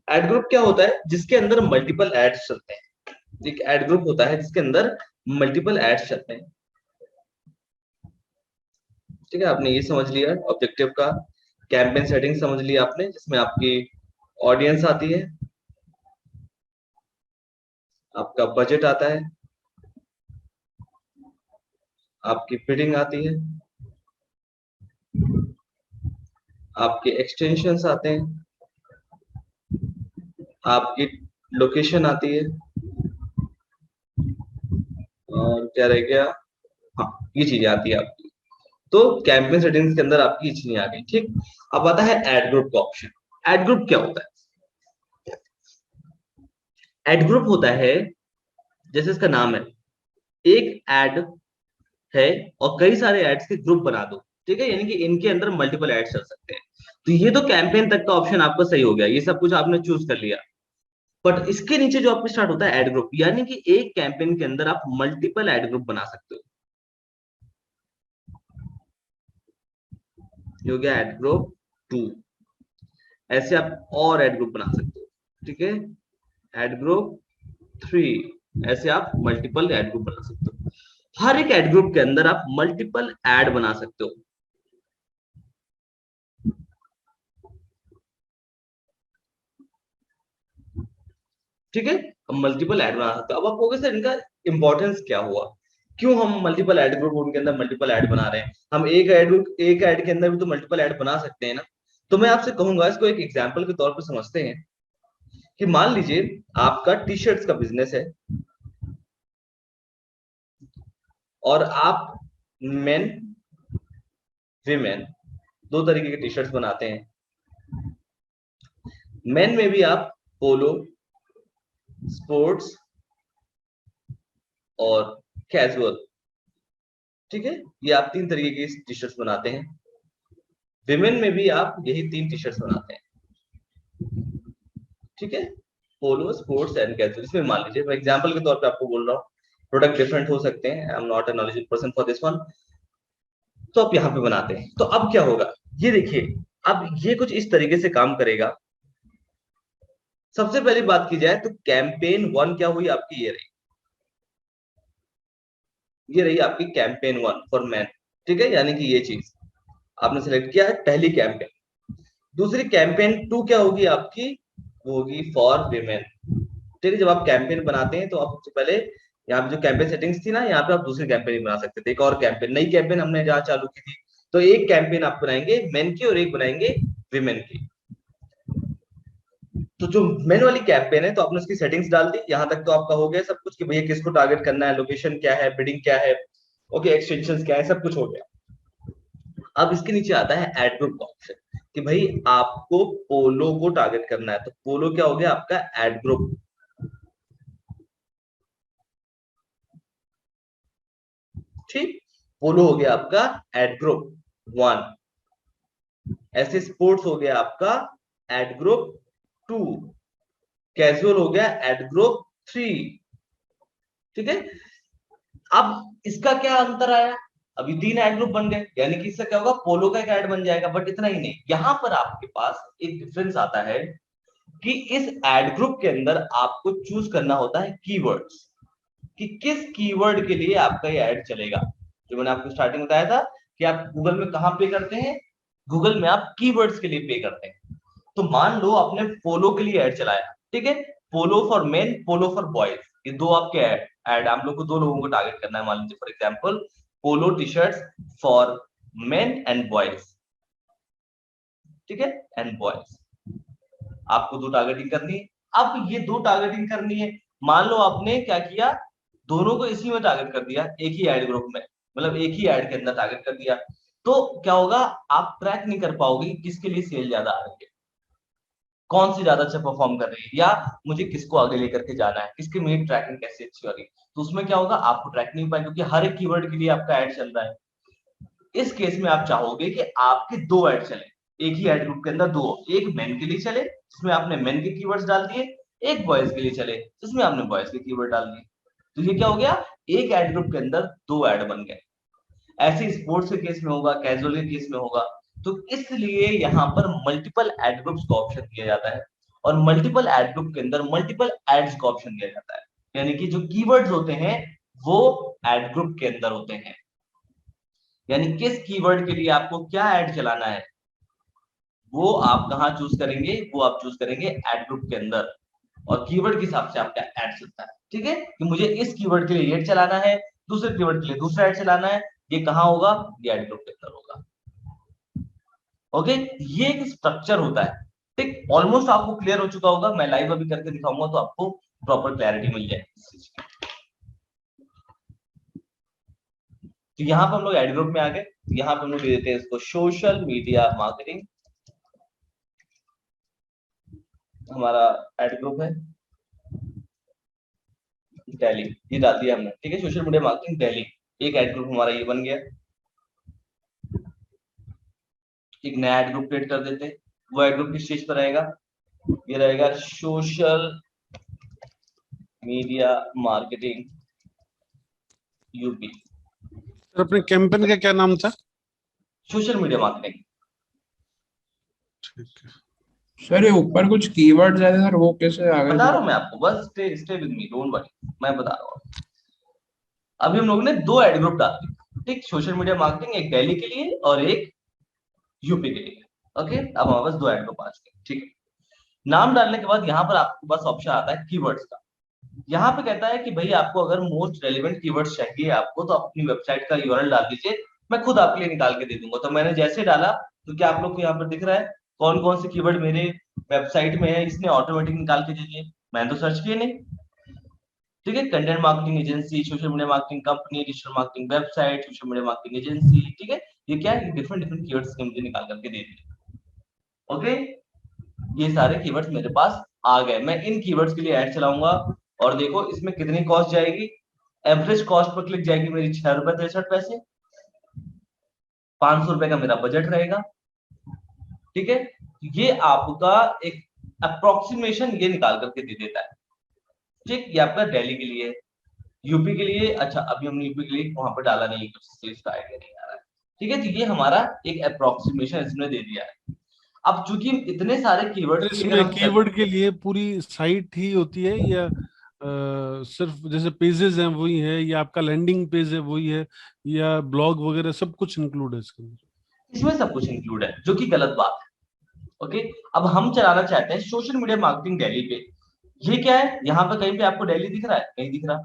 add group क्या होता है, जिसके अंदर मल्टीपल एड्स चलते हैं। एक ऐड ग्रुप होता है जिसके अंदर मल्टीपल एड्स चलते हैं। ठीक है, आपने ये समझ लिया ऑब्जेक्टिव का, कैंपेन सेटिंग समझ लिया आपने, जिसमें आपकी ऑडियंस आती है, आपका बजट आता है, आपकी बिडिंग आती है, आपके एक्सटेंशंस आते हैं, आपकी लोकेशन आती है, और क्या रह गया, हाँ ये चीजें आती है आपकी। तो कैंपेन सेटिंग्स के अंदर आपकी इतनी आ गई। ठीक, अब आता है ऐड ग्रुप का ऑप्शन। ऐड ग्रुप क्या होता है, ऐड ग्रुप होता है, जैसे इसका नाम है, एक ऐड है और कई सारे एड्स के ग्रुप बना दो। ठीक है, यानी कि इनके अंदर मल्टीपल एड्स चल सकते हैं। तो ये तो कैंपेन तक का ऑप्शन आपका सही हो गया, ये सब कुछ आपने चूज कर लिया, बट इसके नीचे जो आपको स्टार्ट होता है ऐड ग्रुप, यानी कि एक कैंपेन के अंदर आप मल्टीपल ऐड ग्रुप बना सकते हो। ये हो गया ऐड ग्रुप। 2, ऐसे आप और एड ग्रुप बना सकते हो, ठीक है। एड ग्रुप 3, ऐसे आप मल्टीपल एड ग्रुप बना सकते हो। हर एक एड ग्रुप के अंदर आप मल्टीपल एड बना सकते हो, ठीक है। मल्टीपल ऐड बना सकते हो। अब आप कहोगे सर इनका इंपॉर्टेंस क्या हुआ, क्यों हम मल्टीपल ऐड ग्रुप उनके अंदर मल्टीपल ऐड बना रहे हैं, हम एक ऐड के अंदर भी तो मल्टीपल ऐड बना सकते हैं ना। तो मैं आपसे कहूंगा इसको एक एग्जांपल के तौर पर समझते हैं कि मान लीजिए आपका टी शर्ट्स का बिजनेस है और आप मेन विमेन दो तरीके के टी शर्ट्स बनाते हैं। मेन में भी आप पोलो, स्पोर्ट्स और कैजुअल, ठीक है, ये आप 3 तरीके की टी शर्ट्स बनाते हैं। विमेन में भी आप यही 3 टी शर्ट्स बनाते हैं, ठीक है, पोलो, स्पोर्ट्स एंड कैजुअल। इसमें मान लीजिए मैं एग्जांपल के तौर पे आपको बोल रहा हूँ, प्रोडक्ट डिफरेंट हो सकते हैं, I am not a knowledgeable person for this one. तो आप यहाँ पे बनाते हैं, तो अब क्या होगा, ये देखिए, अब ये कुछ इस तरीके से काम करेगा। सबसे पहली बात की जाए तो कैंपेन 1 क्या हुई आपकी, ये रही आपकी कैंपेन 1 फॉर मैन, ठीक है, यानी कि ये चीज आपने सेलेक्ट किया है पहली कैंपेन। दूसरी कैंपेन 2 क्या होगी आपकी, वो होगी फॉर विमेन, ठीक है। जब आप कैंपेन बनाते हैं तो आप सबसे पहले यहाँ पे जो कैंपेन सेटिंग्स थी ना, यहाँ पे आप दूसरी कैंपेन बना सकते थे, एक और कैंपेन, नई कैंपेन हमने जहाँ चालू की थी। तो एक कैंपेन आप बनाएंगे मेन की और एक बनाएंगे विमेन की। तो जो मेन वाली कैंपेन है तो आपने उसकी सेटिंग्स डाल दी, यहां तक तो आपका हो गया सब कुछ कि भैया किसको टारगेट करना है, लोकेशन क्या है, बिडिंग क्या है, ओके, एक्सटेंशंस क्या है, सब कुछ हो गया। अब इसके नीचे आता है एड ग्रुप का ऑप्शन कि भाई आपको पोलो को टारगेट करना है, तो पोलो क्या हो गया आपका एड ग्रुप, ठीक, पोलो हो गया आपका एड ग्रुप 1। ऐसे स्पोर्ट्स हो गया आपका एड ग्रुप 2, कैजुअल हो गया एड ग्रुप 3, ठीक है। अब इसका क्या अंतर आया, अभी 3 ऐड ग्रुप बन गए, यानी कि इससे क्या होगा, पोलो का एक ऐड बन जाएगा। बट इतना ही नहीं, यहां पर आपके पास एक डिफरेंस आता है कि इस ऐड ग्रुप के अंदर आपको चूज करना होता है कीवर्ड्स, कि किस कीवर्ड के लिए आपका ये ऐड चलेगा। जो मैंने आपको स्टार्टिंग में बताया था कि आप गूगल में कहां पे करते हैं, गूगल में आप कीवर्ड्स के लिए पे करते हैं। तो मान लो आपने पोलो के लिए ऐड चलाया, ठीक है, polo for men, polo for boys, ये दो आपके ऐड आप लोग को दो लोगों को टारगेट करना है। मान लीजिए for example polo T shirts for main and boys, ठीक है, एंड बॉयज, आपको दो टारगेटिंग करनी है। अब ये दो टारगेटिंग करनी है, मान लो आपने क्या किया, दोनों को इसी में टारगेट कर दिया, एक ही ऐड ग्रुप में, मतलब एक ही ऐड के अंदर टारगेट कर दिया। तो क्या होगा, आप ट्रैक नहीं कर पाओगे किसके लिए सेल ज्यादा आ रही है, कौन सी ज्यादा अच्छा परफॉर्म कर रही है, या मुझे किसको आगे लेकर के जाना है, किसकी मेरी ट्रैकिंग कैसे अच्छी हो रही है। तो उसमें क्या होगा, आपको ट्रैक नहीं पाए क्योंकि हर एक कीवर्ड के लिए आपका ऐड चल रहा है। इस केस में आप चाहोगे कि आपके दो ऐड चले, एक ही ऐड ग्रुप के अंदर दो, एक मेन के लिए चले जिसमें आपने मेन के कीवर्ड्स डाल दिए, एक बॉयज के लिए चले जिसमें आपने बॉयज के कीवर्ड डाल दिए। तो ये क्या हो गया, एक ऐड ग्रुप के अंदर दो ऐड बन गए। ऐसे स्पोर्ट्स के केस में होगा, कैजुअल के केस में होगा। तो इसलिए यहाँ पर मल्टीपल एड ग्रुप्स का ऑप्शन दिया जाता है, और मल्टीपल एड ग्रुप के अंदर मल्टीपल एड्स का ऑप्शन दिया जाता है, यानी कि जो कीवर्ड्स होते हैं वो एड ग्रुप के अंदर होते हैं, यानी किस कीवर्ड के लिए आपको क्या ऐड चलाना है वो आप कहाँ चूज करेंगे, वो आप चूज करेंगे एड ग्रुप के अंदर, और कीवर्ड के हिसाब से आपका ऐड चलता है, ठीक है, कि मुझे इस कीवर्ड के लिए ये चलाना है, दूसरे कीवर्ड के लिए दूसरा ऐड चलाना है, ये कहाँ होगा, ये एड ग्रुप के अंदर होगा। ओके, ये एक स्ट्रक्चर होता है, ठीक, ऑलमोस्ट आपको क्लियर हो चुका होगा। मैं लाइव अभी करके दिखाऊंगा तो आपको प्रॉपर क्लैरिटी मिल जाएगी। तो यहाँ पर हम लोग एड ग्रुप में आ गए, यहाँ पर हम लोग दे देते हैं इसको सोशल मीडिया मार्केटिंग, हमारा एड ग्रुप है दिल्ली, ये डाल दिया हमने, ठीक है, सोशल मीडिया मार्केटिंग दिल्ली, एक एड ग्रुप हमारा ये बन गया। एक नया एड ग्रुप क्रिएट कर देते हैं, वो एड ग्रुप किस चीज पर रहेगा, ये रहेगा social media marketing UP, sir अपने कैंपेन का क्या नाम था? सोशल मीडिया मार्केटिंग, ठीक है। सर ये ऊपर कुछ कीवर्ड्स आए थे सर, वो कैसे आ गए बता सर? रहा हूँ मैं आपको, बस stay with me, don't worry, मैं बता रहा हूँ। अभी हम लोगों ने 2 एड ग्रुप डाल दिए, ठीक, सोशल मीडिया मार्केटिंग, एक दिल्ली के लिए और एक यूपी के लिए। ओके, अब हमारे पास 2 एड ग्रुप आ चुके हैं, ठीक है। नाम डालने के बाद यहाँ पर आपके पास ऑप्शन आता है कीवर्ड्स का। यहाँ पे कहता है कि भाई आपको अगर मोस्ट रेलेवेंट कीवर्ड्स चाहिए आपको, तो अपनी वेबसाइट का यूआरएल डाल दीजिए, मैं खुद आपके लिए निकाल के दे दूंगा। तो मैंने जैसे डाला, तो क्या आप लोग को यहाँ पर दिख रहा है कौन कौन से कीवर्ड मेरे वेबसाइट में है, इसने ऑटोमेटिक निकाल के दे दिए, मैंने तो सर्च किए नहीं। ठीक है, content marketing agency, social media marketing company, digital marketing website, social media marketing agency, ठीक है, ये क्या है, डिफरेंट डिफरेंट कीवर्ड्स मुझे निकाल करके दे दिए। ओके, ये सारे कीवर्ड्स मेरे पास आ गए। मैं इन कीवर्ड्स के लिए ऐड चलाऊंगा और देखो इसमें कितनी कॉस्ट जाएगी। एवरेज कॉस्ट पर क्लिक जाएगी मेरी 6 रुपए 63 पैसे, 500 रुपए का मेरा बजट रहेगा। ठीक है, ये आपका एक अप्रोक्सीमेशन ये निकाल करके दे देता है। ठीक, ये आपका दिल्ली के लिए, यूपी के लिए, अच्छा अभी हमने यूपी के लिए वहां पर डाला नहीं, कुछ चीज का आइडिया नहीं आ रहा है। ठीक है, तो ये हमारा एक अप्रोक्सीमेशन इसने दे दिया है। अब चूंकि इतने सारे कीवर्ड्स की अगर इसमें हम कीवर्ड के लिए पूरी साइट ही होती है या सिर्फ जैसे पेजेस हैं वही है, या आपका लैंडिंग पेज है वही है, या ब्लॉग वगैरह सब कुछ इंक्लूड है इसके अंदर? इसमें सब कुछ इंक्लूड है, जो कि गलत बात है। ओके, अब हम चलाना चाहते हैं सोशल मीडिया मार्केटिंग दिल्ली पे। ये क्या है, यहाँ पे कहीं पे आपको दिल्ली दिख रहा है, नहीं दिख रहा,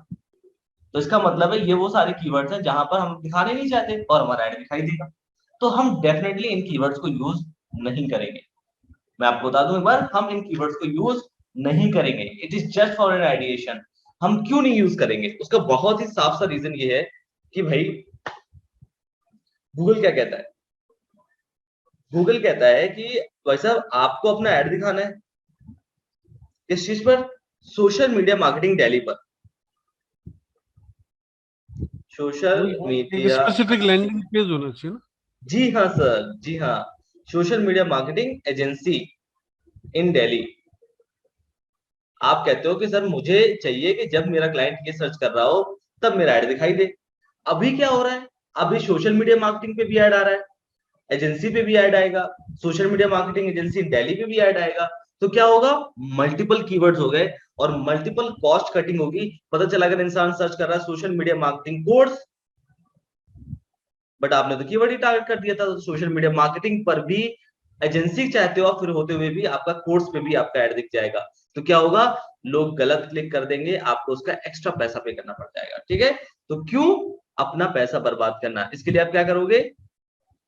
तो इसका मतलब है ये वो सारे कीवर्ड्स हैं जहां पर हम दिखाने नहीं चाहते और हमारा ऐड दिखाई देगा। तो हम डेफिनेटली इन कीवर्ड्स को यूज नहीं करेंगे। मैं आपको बता दूं एक बार, हम इन कीवर्ड्स को यूज नहीं करेंगे। It is just for an ideation. हम क्यों नहीं यूज करेंगे, उसका बहुत ही साफ सा रीजन ये है कि भाई गूगल क्या कहता है। गूगल कहता है कि भाई साहब आपको अपना ऐड दिखाना है किस चीज पर, सोशल मीडिया मार्केटिंग दिल्ली पर, सोशल एक मीडिया। स्पेसिफिक लैंडिंग पेज होना चाहिए ना? जी हाँ सर, जी हाँ, social media marketing agency in Delhi. आप कहते हो कि सर मुझे चाहिए कि जब मेरा क्लाइंट ये सर्च कर रहा हो तब मेरा ऐड दिखाई दे। अभी क्या हो रहा है, अभी सोशल मीडिया मार्केटिंग पे भी ऐड आ रहा है, एजेंसी पे भी ऐड आएगा, social media marketing agency Delhi पे भी ऐड आएगा। तो क्या होगा, मल्टीपल कीवर्ड्स हो गए और मल्टीपल कॉस्ट कटिंग होगी। पता चला अगर इंसान सर्च कर रहा है social media marketing course, but आपने तो कीवर्ड ही टारगेट कर दिया था, तो सोशल मीडिया मार्केटिंग पर भी एजेंसी चाहते हो फिर होते हुए भी आपका कोर्स पे भी आपका ऐड दिख जाएगा। तो क्या होगा, लोग गलत क्लिक कर देंगे, आपको उसका एक्स्ट्रा पैसा पे करना पड़ जाएगा। ठीक है, तो क्यों अपना पैसा बर्बाद करना, इसके लिए आप क्या करोगे,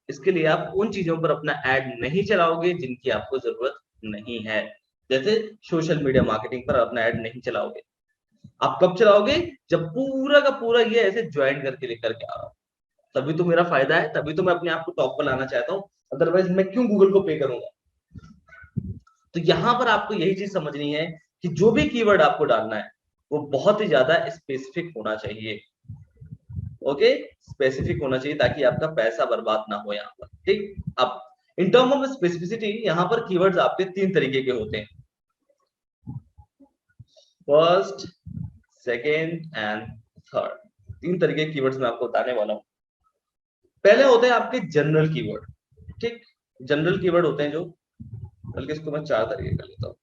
इसके लिए आप उन चीजों पर अपना ऐड नहीं चलाओगे जिनकी आपको जरूरत नहीं है। जैसे सोशल मीडिया मार्केटिंग पर अपना ऐड नहीं चलाओगे। आप कब चलाओगे, जब पूरा का पूरा ये ऐसे ज्वाइन करके लेकर के आ रहा हूं, तभी तो मेरा फायदा है, तभी तो मैं अपने आप को टॉप पर लाना चाहता हूँ। अदरवाइज मैं क्यों गूगल को पे करूंगा। तो यहां पर आपको यही चीज समझनी है कि जो भी कीवर्ड आपको डालना है वो बहुत ही ज्यादा स्पेसिफिक होना चाहिए। ओके, स्पेसिफिक होना चाहिए ताकि आपका पैसा बर्बाद ना हो यहाँ पर। ठीक, अब इन टर्म ऑफ स्पेसिफिसिटी यहाँ पर कीवर्ड्स आपके 3 तरीके के होते हैं, फर्स्ट, सेकेंड एंड थर्ड। 3 तरीके के कीवर्ड्स मैं आपको बताने वाला हूँ। पहले होते हैं आपके जनरल कीवर्ड। ठीक, जनरल कीवर्ड होते हैं जो, बल्कि इसको मैं 4 तरीके कर लेता हूँ।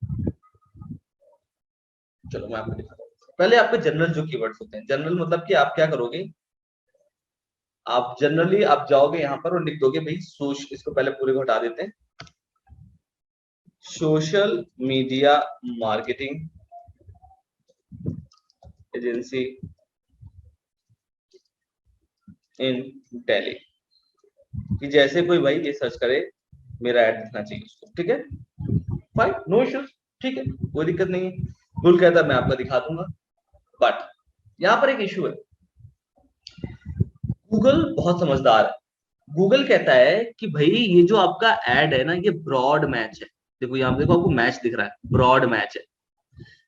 चलो मैं आपको दिखाता हूँ। पहले आपके जनरल जो कीवर्ड्स होते हैं, जनरल मतलब कि आप क्या करोगे, आप जनरली आप जाओगे यहाँ पर और लिख दोगे भाई इसको पहले पूरे को हटा देते हैं, social media marketing agency in Delhi, कि जैसे कोई भाई ये सर्च करे मेरा ऐड दिखना चाहिए उसको। ठीक है, फाइन, नो इश्यूज, ठीक है, कोई दिक्कत नहीं है। गूगल कहता है मैं आपका दिखा दूंगा, बट यहाँ पर एक इश्यू है, गूगल बहुत समझदार है। गूगल कहता है कि भाई ये जो आपका ऐड है ना, ये ब्रॉड मैच है। देखो यहाँ पे देखो आपको मैच दिख रहा है, ब्रॉड मैच है।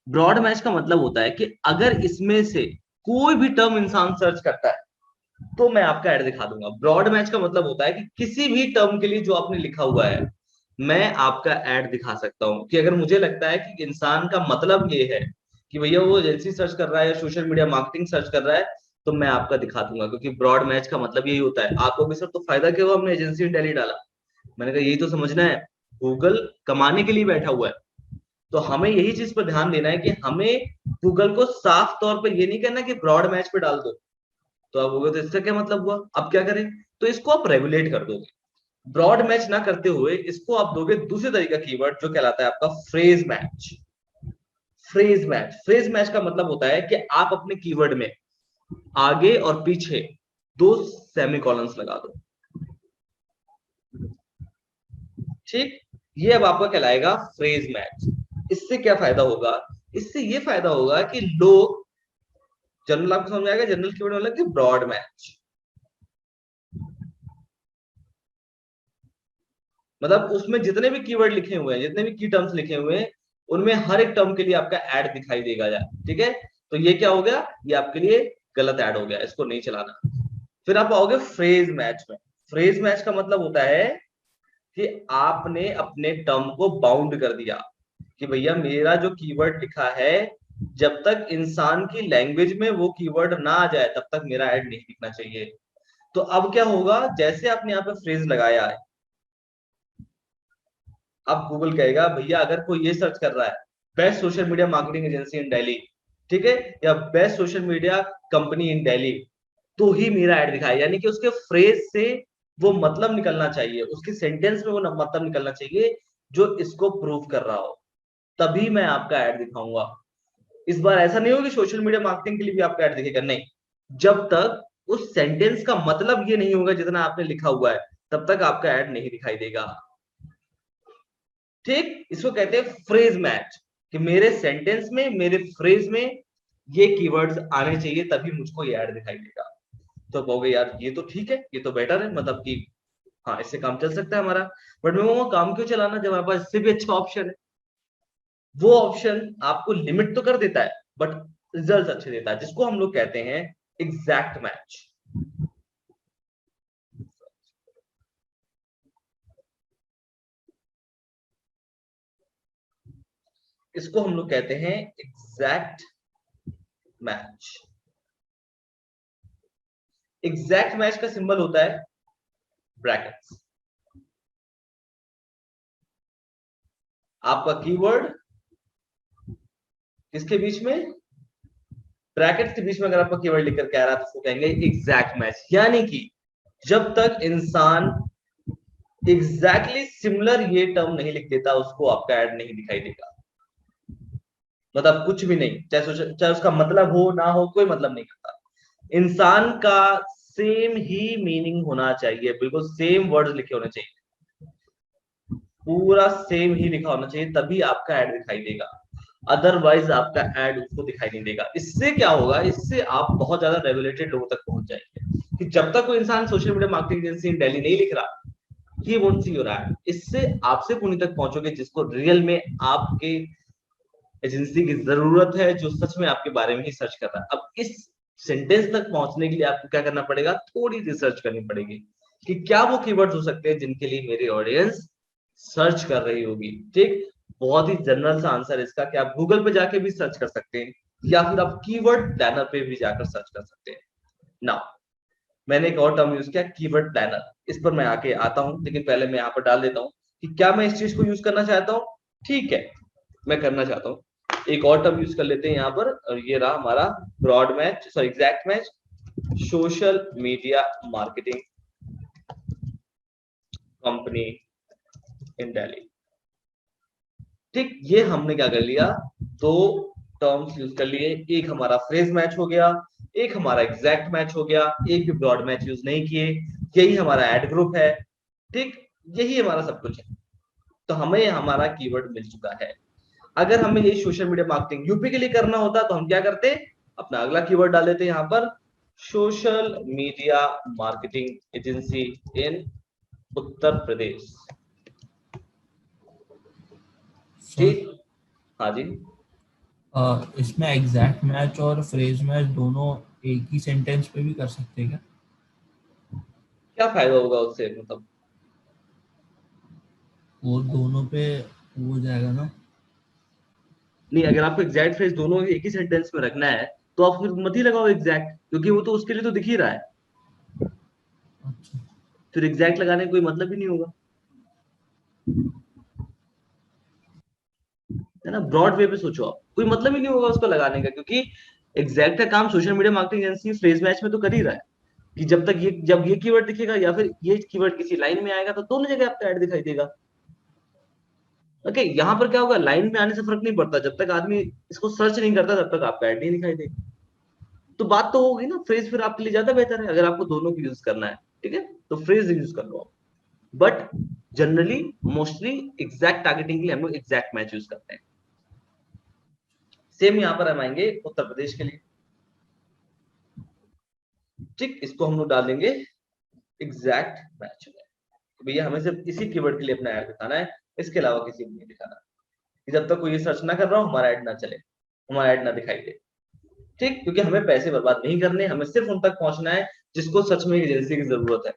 ब्रॉड मैच का मतलब होता है कि अगर इसमें से कोई भी टर्म इंसान सर्च करता है तो मैं आपका ऐड दिखा दूंगा। ब्रॉड मैच का मतलब होता है कि किसी भी टर्म के लिए जो आपने लिखा हुआ है मैं आपका ऐड दिखा सकता हूं। कि अगर मुझे लगता है कि इंसान का मतलब ये है कि भैया वो एजेंसी सर्च कर रहा है या सोशल मीडिया मार्केटिंग सर्च कर रहा है, तो मैं आपका दिखा दूंगा, क्योंकि ब्रॉड मैच का मतलब यही होता है। आपको भी सर तो फायदा क्या हुआ, हमने एजेंसी इन दिल्ली डाला, मैंने कहा यही तो समझना है गूगल कमाने के लिए बैठा हुआ है, तो हमें यही चीज पर ध्यान देना है कि हमें गूगल को साफ तौर पर ये नहीं करना कि ब्रॉड मैच पे डाल दो। तो अब गूगल, तो इसका क्या मतलब हुआ, अब क्या करें, तो इसको आप रेगुलेट कर दोगे। ब्रॉड मैच ना करते हुए इसको आप दोगे दूसरे तरीका कीवर्ड जो कहलाता है आपका phrase match. Phrase match, phrase match का मतलब होता है कि आप अपने कीवर्ड में आगे और पीछे 2 सेमीकोलंस लगा दो। ठीक, ये अब आपका कहलाएगा फ्रेज मैच। इससे क्या फायदा होगा, इससे ये फायदा होगा कि लोग, जनरल आपको समझ में आएगा, जनरल कीवर्ड मतलब कि ब्रॉड मैच, मतलब उसमें जितने भी कीवर्ड लिखे हुए हैं, जितने भी की टर्म्स लिखे हुए हैं, उनमें हर एक टर्म के लिए आपका ऐड दिखाई देगा यार। ठीक है, तो ये क्या हो गया, ये आपके लिए गलत ऐड हो गया, इसको नहीं चलाना। फिर आप आओगे फ्रेज मैच में। फ्रेज मैच का मतलब होता है कि आपने अपने टर्म को बाउंड कर दिया कि भैया मेरा जो कीवर्ड लिखा है, जब तक इंसान की लैंग्वेज में वो कीवर्ड ना आ जाए तब तक मेरा ऐड नहीं दिखना चाहिए। तो अब क्या होगा, जैसे आपने यहाँ पे फ्रेज लगाया है, अब गूगल कहेगा भैया अगर कोई ये सर्च कर रहा है best social media marketing agency in Delhi, ठीक है, या best social media company in Delhi, तो ही मेरा ऐड दिखाए। यानी कि उसके फ्रेज से वो मतलब निकलना चाहिए, उसके सेंटेंस में वो मतलब निकलना चाहिए जो इसको प्रूव कर रहा हो, तभी मैं आपका ऐड दिखाऊंगा। इस बार ऐसा नहीं होगा कि सोशल मीडिया मार्केटिंग के लिए भी आपका ऐड दिखेगा, नहीं, जब तक उस सेंटेंस का मतलब ये नहीं होगा जितना आपने लिखा हुआ है, तब तक आपका ऐड नहीं दिखाई देगा। ठीक, इसको कहते हैं फ्रेज मैच, कि मेरे सेंटेंस में, मेरे फ्रेज में ये कीवर्ड्स आने चाहिए तभी मुझको ये ऐड दिखाई देगा। तो कहोगे यार ये तो ठीक है, ये तो बेटर है, मतलब कि हाँ इससे काम चल सकता है हमारा। बट मैं वो काम क्यों चलाना जब हमारे पास इससे भी अच्छा ऑप्शन है। वो ऑप्शन आपको लिमिट तो कर देता है बट रिजल्ट अच्छे देता है, जिसको हम लोग कहते हैं एग्जैक्ट मैच। इसको हम लोग कहते हैं एग्जैक्ट मैच। एग्जैक्ट मैच का सिंबल होता है ब्रैकेट्स। आपका कीवर्ड किसके बीच में, ब्रैकेट्स के बीच में अगर आपका कीवर्ड लिखकर कह रहा है तो उसको कहेंगे एग्जैक्ट मैच। यानी कि जब तक इंसान एग्जैक्टली सिमिलर ये टर्म नहीं लिख देता उसको आपका ऐड नहीं दिखाई देगा। मतलब कुछ भी नहीं, चाहे उसका मतलब हो ना हो, कोई मतलब नहीं करता। इंसान का सेम ही मीनिंग होना चाहिए, बिल्कुल सेम वर्ड्स लिखे होने चाहिए, पूरा सेम ही लिखा होना चाहिए, तभी आपका ऐड दिखाई देगा। अदरवाइज आपका ऐड उसको दिखाई नहीं देगा। इससे क्या होगा, इससे आप बहुत ज्यादा रेगुलेटेड लोगों तक पहुंच जाएंगे कि जब तक कोई इंसान social media marketing agency in Delhi नहीं लिख रहा, he won't see your add. इससे आपसे पुणे तक पहुंचोगे जिसको रियल में आपके एजेंसी की जरूरत है, जो सच में आपके बारे में ही सर्च कर रहा है। अब इस सेंटेंस तक पहुंचने के लिए आपको क्या करना पड़ेगा, थोड़ी रिसर्च करनी पड़ेगी कि क्या वो कीवर्ड्स हो सकते हैं जिनके लिए मेरी ऑडियंस सर्च कर रही होगी। ठीक, बहुत ही जनरल सा आंसर इसका कि आप गूगल पे जाके भी सर्च कर सकते हैं या फिर आप कीवर्ड प्लानर पे भी जाकर सर्च कर सकते हैं। नाउ मैंने एक और टर्म यूज किया, कीवर्ड प्लानर। इस पर मैं आके आता हूं, लेकिन पहले मैं यहाँ पर डाल देता हूँ कि क्या मैं इस चीज को यूज करना चाहता हूँ। ठीक है, मैं करना चाहता हूँ। एक और टर्म यूज कर लेते हैं यहाँ पर, और ये रहा हमारा broad match, sorry exact match, social media marketing company in Delhi. ठीक, ये हमने क्या कर लिया, 2 टर्म्स यूज कर लिए। एक हमारा फ्रेज मैच हो गया, एक हमारा एग्जैक्ट मैच हो गया, एक भी ब्रॉड मैच यूज नहीं किए। यही हमारा एड ग्रुप है। ठीक, यही हमारा सब कुछ है। तो हमें हमारा कीवर्ड मिल चुका है। अगर हमें यही सोशल मीडिया मार्केटिंग यूपी के लिए करना होता तो हम क्या करते, अपना अगला कीवर्ड डाल देते यहाँ पर, सोशल मीडिया मार्केटिंग एजेंसी इन उत्तर प्रदेश। ठीक, हाँ जी। इसमें एग्जैक्ट मैच और फ्रेज मैच दोनों एक ही सेंटेंस पे भी कर सकते हैं क्या? क्या फायदा होगा उससे, मतलब वो दोनों पे हो जाएगा ना? नहीं, अगर आपको एग्जैक्ट फ्रेज दोनों एक ही सेंटेंस में रखना है तो आप फिर मत ही लगाओ एग्जैक्ट, क्योंकि वो तो उसके लिए तो दिख ही रहा है। अच्छा, फिर एग्जैक्ट लगाने का कोई मतलब ही नहीं होगा। है ना, ब्रॉड वे पे सोचो आप, कोई मतलब ही नहीं होगा उसको लगाने का, क्योंकि एग्जैक्ट का काम social media marketing agency phrase match में तो कर ही रहा है कि जब ये कीवर्ड दिखेगा या फिर ये कीवर्ड किसी लाइन में आएगा तो दोनों जगह आपका ऐड दिखाई देगा। ओके, यहाँ पर क्या होगा, लाइन में आने से फर्क नहीं पड़ता, जब तक आदमी इसको सर्च नहीं करता तब तक आपका ऐड नहीं दिखाई देगा। तो बात तो होगी ना, फ्रेज फिर आपके लिए ज्यादा बेहतर है अगर आपको दोनों की यूज करना है, ठीक है, तो फ्रेज यूज कर लो आप। But generally mostly exact targeting के लिए हम लोग एग्जैक्ट मैच यूज करते हैं। सेम यहां पर हम आएंगे उत्तर प्रदेश के लिए, ठीक, इसको हम लोग डाल देंगे एग्जैक्ट मैच में, भैया हमें सिर्फ इसी कीवर्ड के लिए अपना ऐड दिखाना है, इसके अलावा किसी को नहीं दिखाना, कि जब तक कोई ये सर्च ना कर रहा हो हमारा ऐड ना चले, हमारा ऐड ना दिखाई दे, ठीक, क्योंकि हमें पैसे बर्बाद नहीं करने, हमें सिर्फ उन तक पहुंचना है जिसको सच में एजेंसी की जरूरत है।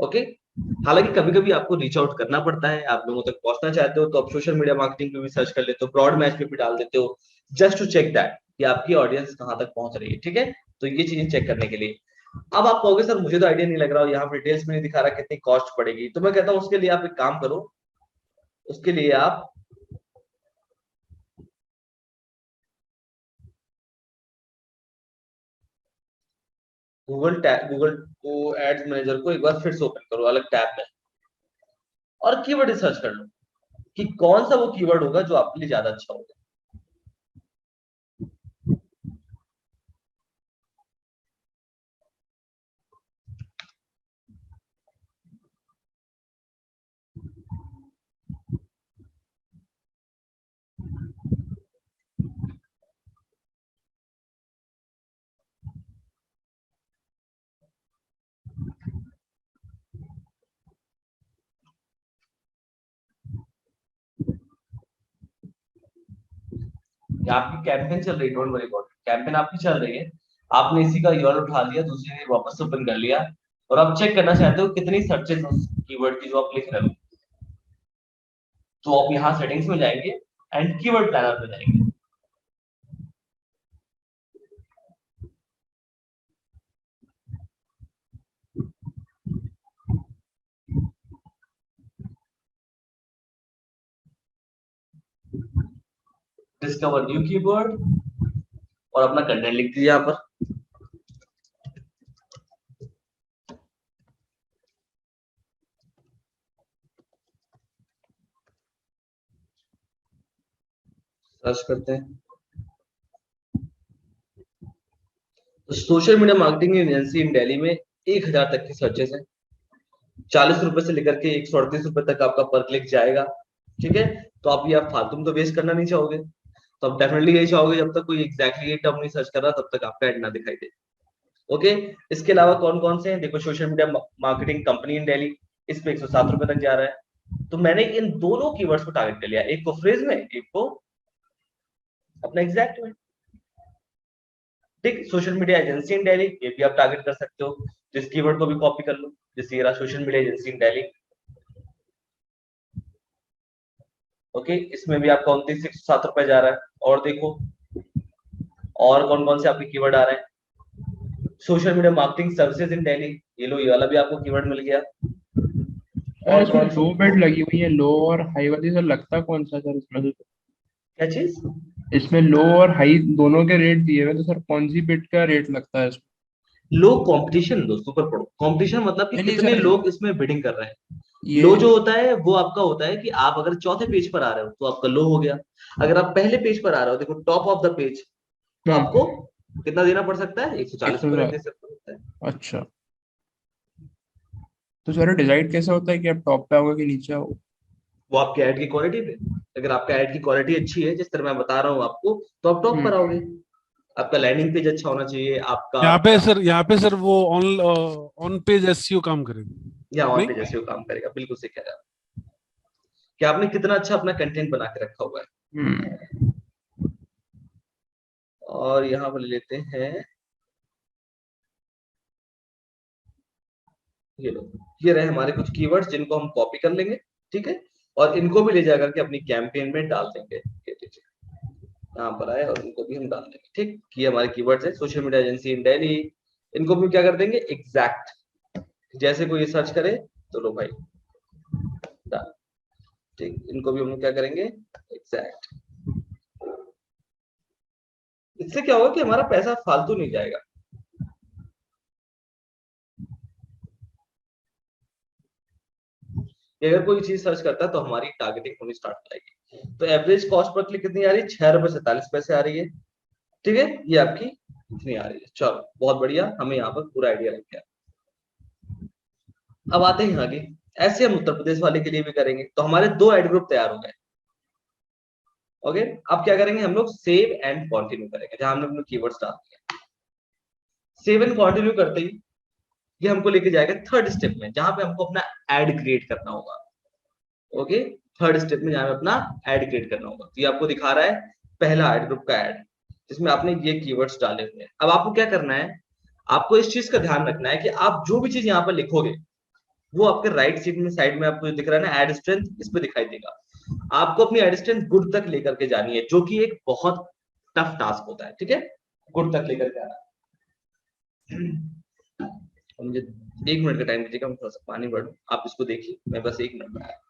ओके, हालांकि कभी कभी आपको रीच आउट करना पड़ता है, आप लोगों तक पहुंचना चाहते हो तो आप सोशल मीडिया मार्केटिंग पे भी सर्च कर लेते हो, ब्रॉड मैच पे भी डाल देते हो, जस्ट टू चेक दैट कि आपकी ऑडियंस कहां तक पहुंच रही है, ठीक है, तो ये चीजें चेक करने के लिए। अब आप कहोगे सर मुझे तो आइडिया नहीं लग रहा, यहाँ पर डिटेल्स में नहीं दिखा रहा कितनी कॉस्ट पड़ेगी, तो मैं कहता हूँ उसके लिए आप एक काम करो, उसके लिए आप गूगल को एड्स मैनेजर को एक बार फिर से ओपन करो अलग टैब में, और कीवर्ड सर्च कर लो कि कौन सा वो कीवर्ड होगा जो आपके लिए ज्यादा अच्छा होगा। आपकी कैंपेन चल रही है, don't worry about it, campaign आपकी चल रही है, आपने इसी का यूआरएल उठा लिया, दूसरे ने वापस से ओपन कर लिया, और आप चेक करना चाहते हो कितनी सर्चेज उस कीवर्ड की जो आप लिख रहे हो, तो आप यहाँ सेटिंग्स में जाएंगे एंड कीवर्ड प्लानर पे जाएंगे। डिस्कवर न्यू कीवर्ड और अपना कंटेंट लिख दीजिए यहाँ पर। सर्च करते हैं, तो social media marketing agency in Delhi में 1000 तक की सर्चेस है, 40 रुपए से लेकर के 138 रुपए तक आपका पर क्लिक जाएगा, ठीक है, तो आप ये आप फालतू में तो वेस्ट करना नहीं चाहोगे, तो आप डेफिनेटली यही चाहोगे जब तक कोई एग्जैक्टली ये टर्म नहीं सर्च कर रहा तब तक आपका ऐड ना दिखाई दे। ओके, इसके अलावा कौन कौन से हैं, देखो social media marketing company in Delhi, इस पे 107 रुपए तक जा रहा है, तो मैंने इन दोनों कीवर्ड्स को टारगेट कर लिया, एक को फ्रेज में, एक को अपना एग्जैक्ट में, ठीक, social media agency in Delhi ये भी आप टारगेट कर सकते हो, जिस कीवर्ड को भी कॉपी कर लो, जैसे ये रहा social media agency in Delhi. Okay, इसमें भी आपका 29 रुपए जा रहा है, और देखो और कौन कौन से आपके कीवर्ड आ रहे हैं, social media marketing services in Delhi, ये लो ये वाला भी आपको कीवर्ड मिल गया, और इसमें लो बेड लगी हुई है, लो और हाई वाली, सर लगता कौन सा सर इसमें से? क्या चीज, इसमें लो और हाई दोनों के रेट दिए हुए, तो सर कौन सी बिट का रेट लगता है इसमें? लो कंपटीशन, दोस्तों पर पढ़ो, कंपटीशन मतलब कि नहीं कितने सर, लोग इसमें बिडिंग कर रहे हैं। ये लो जो होता है वो आपका होता है कि आप अगर चौथे पेज पर आ रहे हो तो आपका लो हो गया, अगर आप पहले पेज पर आ रहे हो, देखो टॉप ऑफ द पेज, तो आपको कितना देना पड़ सकता है, 140 रुपए दे सकते हैं। अच्छा, तो सर डिसाइड कैसे होता है कि आप टॉप पे आओगे कि नीचे आओगे? वो आपके ऐड की क्वालिटी पे, अगर आपका ऐड की क्वालिटी अच्छी है जिस तरह मैं बता रहा हूँ आपको, तो आप टॉप पर आओगे, आपका लैंडिंग पेज अच्छा होना चाहिए, आपका यहाँ पे सर वो ऑन ऑन पेज एसईओ काम करेगा, या ऑन नहीं? पेज जैसे वो काम करेगा, बिल्कुल सही कह रहे हैं कि आपने कितना अच्छा अपना कंटेंट बना के रखा हुआ है। और यहाँ पर ले लेते हैं, ये लो, ये रहे हमारे कुछ कीवर्ड्स जिनको हम कॉपी कर लेंगे, ठीक है, और इनको भी ले जा करके अपनी कैंपेन में डाल देंगे, ये लीजिए यहाँ पर आए और इनको भी हम डाल देंगे, ठीक, ये हमारे कीवर्ड्स है social media agency in Delhi, इनको भी क्या कर देंगे एग्जैक्ट, जैसे कोई सर्च करे तो लो भाई डाल, ठीक, इनको भी हम लोग क्या करेंगे, एग्जैक्ट। इससे क्या होगा कि हमारा पैसा फालतू नहीं जाएगा। कि अगर कोई चीज सर्च करता है तो हमारी टारगेटिंग होनी स्टार्ट हो जाएगी। तो एवरेज कॉस्ट पर क्लिक कितनी आ रही है, 6 रुपए 47 पैसे आ रही है। ठीक है, ये आपकी इतनी आ रही है। चलो बहुत बढ़िया, हमें यहाँ पर पूरा आइडिया लग गया। अब आते हैं आगे, ऐसे हम उत्तर प्रदेश वाले के लिए भी करेंगे। तो हमारे 2 एड ग्रुप तैयार हो गए। ओके, अब क्या करेंगे हम लोग, सेव एंड कंटिन्यू करेंगे, जहां हमने अपने कीवर्ड्स डाल दिए। सेव एंड कंटिन्यू करते ही ये हमको लेके जाएगा थर्ड स्टेप में, जहां पे हमको अपना एड क्रिएट करना होगा। ओके, थर्ड स्टेप में जहां पे अपना एड क्रिएट करना होगा। तो ये आपको दिखा रहा है पहला एड ग्रुप का एड, जिसमें आपने ये कीवर्ड्स डाले हुए हैं। अब आपको क्या करना है, आपको इस चीज का ध्यान रखना है कि आप जो भी चीज यहाँ पर लिखोगे वो आपके राइट साइड में आपको दिख रहा है ना, एड स्ट्रेंथ, इस पे दिखाई देगा। आपको अपनी एड स्ट्रेंथ गुड तक लेकर के जानी है, जो कि एक बहुत टफ टास्क होता है। ठीक है, गुड तक लेकर के आना। मुझे 1 मिनट का टाइम दीजिएगा, मैं थोड़ा सा पानी भरूं, आप इसको देखिए, मैं बस 1 मिनट में आया।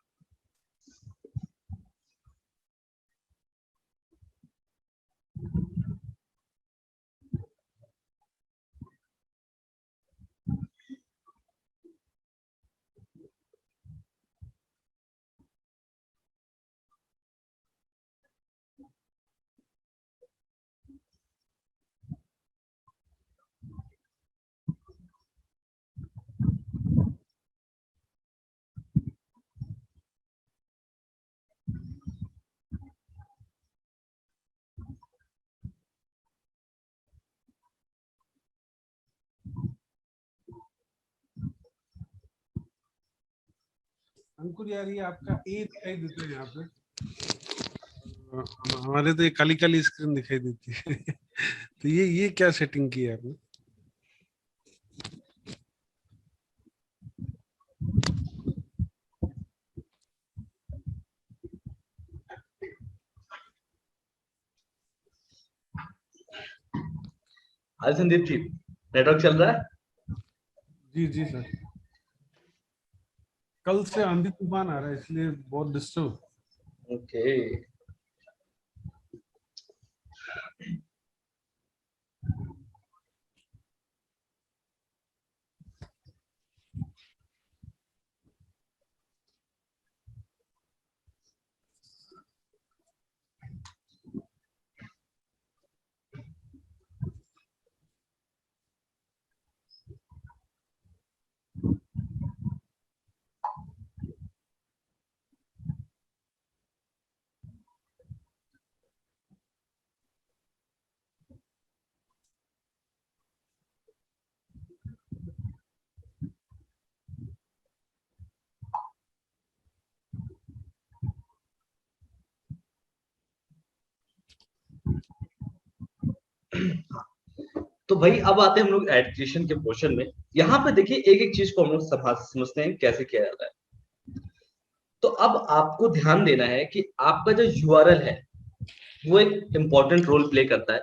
अंकुर यार, ये आपका ए दिखाई देता है यहाँ पे। हमारे तो ये काली काली स्क्रीन दिखाई देती है। तो ये क्या सेटिंग की है आपने? हाँ संदीप जी, नेटवर्क चल रहा है? जी जी सर, कल से आंधी तूफान आ रहा है, इसलिए बहुत डिस्टर्ब। ओके। तो भाई अब आते हैं हम लोग एड क्रिएशन के पोर्शन में। यहाँ पे देखिए एक एक चीज को हम लोग समझते हैं कैसे किया जाता है। तो अब आपको ध्यान देना है कि आपका जो यूआरएल है वो एक इंपॉर्टेंट रोल प्ले करता है।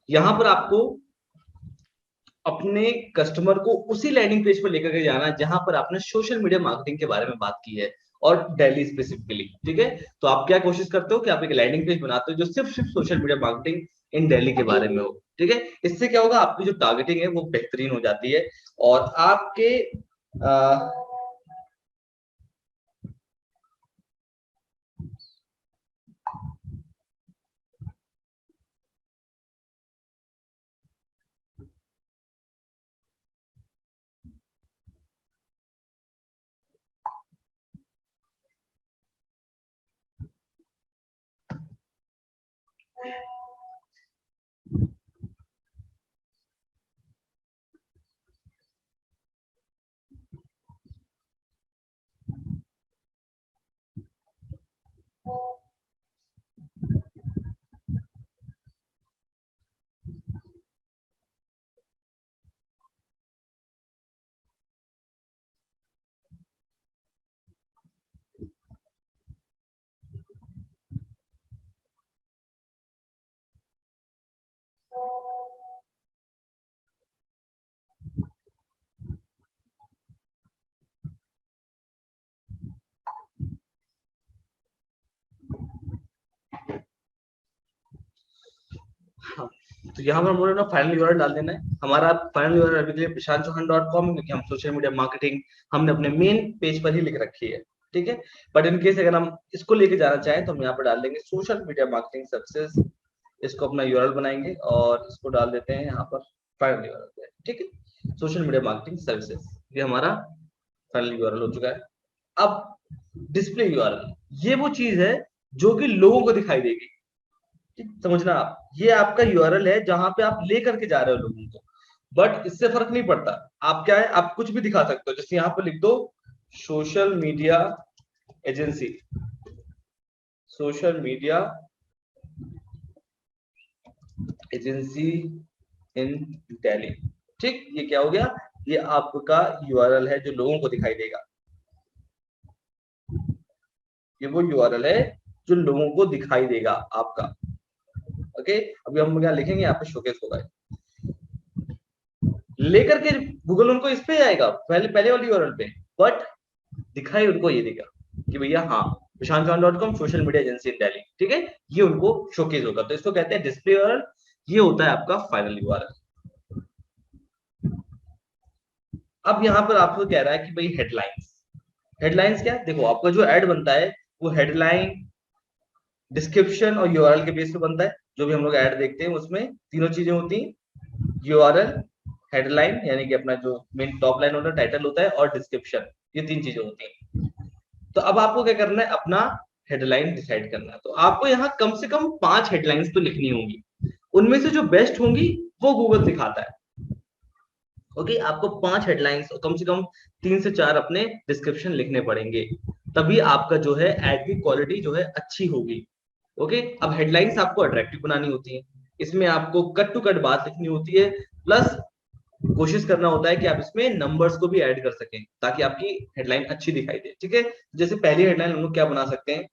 यहाँ पर आपको अपने कस्टमर को उसी लैंडिंग पेज पर लेकर के जाना है जहां पर आपने सोशल मीडिया मार्केटिंग के बारे में बात की है, और दिल्ली स्पेसिफिकली। ठीक है, तो आप क्या कोशिश करते हो कि आप एक लैंडिंग पेज बनाते हो जो सिर्फ सिर्फ social media marketing in Delhi के बारे में हो। ठीक है, इससे क्या होगा, आपकी जो टारगेटिंग है वो बेहतरीन हो जाती है, और आपके तो यहाँ पर हम लोगों ने फाइनल यूआरएल डाल देना है। हमारा फाइनल यूआरएल अभी के लिए prashantchauhan.com, क्योंकि हम सोशल मीडिया मार्केटिंग हमने अपने मेन पेज पर ही लिख रखी है, ठीक है। बट इन केस अगर हम इसको लेके जाना चाहें तो हम यहाँ पर डाल देंगे सोशल मीडिया मार्केटिंग सक्सेस, इसको अपना यूआरएल बनाएंगे और इसको डाल देते हैं यहाँ पर फाइनल यूआरएल पे, ठीक है। सोशल मीडिया मार्केटिंग सर्विसेज, ये हमारा फाइनल यूआरएल हो चुका है। अब डिस्प्ले यूआरएल, ये वो चीज है जो कि लोगों को दिखाई देगी, ठीक, समझना आप। ये आपका यूआरएल है जहां पे आप लेकर के जा रहे हो लोगों को, बट इससे फर्क नहीं पड़ता। आप क्या है, आप कुछ भी दिखा सकते हो। जैसे यहाँ पर लिख दो social media agency, social media agency in Delhi, ठीक। ये क्या हो गया, ये आपका यूआरएल है जो लोगों को दिखाई देगा। ये वो यूआरएल है जो लोगों को दिखाई देगा आपका, ओके। अभी हम क्या लिखेंगे यहाँ पे, शोकेस होगा लेकर के गूगल उनको इस पे आएगा, पहले वाली यूआरएल पे, बट दिखाई उनको ये देगा कि भैया हाँ prashantchauhan.com social media agency in Delhi, ठीक है। ये उनको शोकेस होगा, तो इसको कहते हैं डिस्प्ले यूआरएल। ये होता है आपका फाइनल यूआरएल। अब यहाँ पर आपको कह रहा है कि भाई हेडलाइंस, हेडलाइंस क्या है, देखो आपका जो एड बनता है वो हेडलाइन, डिस्क्रिप्शन और यूआरएल के बेस पे बनता है। जो भी हम लोग ऐड देखते हैं उसमें तीनों चीजें होती हैं, यूआरएल, हेडलाइन यानी कि अपना जो मेन टॉप लाइन होता है, टाइटल होता है, और डिस्क्रिप्शन, ये तीन चीजें होती हैं। तो अब आपको क्या करना है, अपना हेडलाइन डिसाइड करना है। तो आपको यहाँ कम से कम 5 हेडलाइंस तो लिखनी होंगी, उनमें से जो बेस्ट होंगी वो गूगल दिखाता है, ओके। आपको 5 हेडलाइंस और कम से कम 3 से 4 अपने डिस्क्रिप्शन लिखने पड़ेंगे, तभी आपका जो है एड की क्वालिटी जो है अच्छी होगी, ओके। अब हेडलाइंस आपको अट्रैक्टिव बनानी होती है, इसमें आपको कट टू कट बात लिखनी होती है, प्लस कोशिश करना होता है कि आप इसमें नंबर्स को भी ऐड कर सकें ताकि आपकी हेडलाइन अच्छी दिखाई दे, ठीक है। जैसे पहली हेडलाइन हम लोग क्या बना सकते हैं,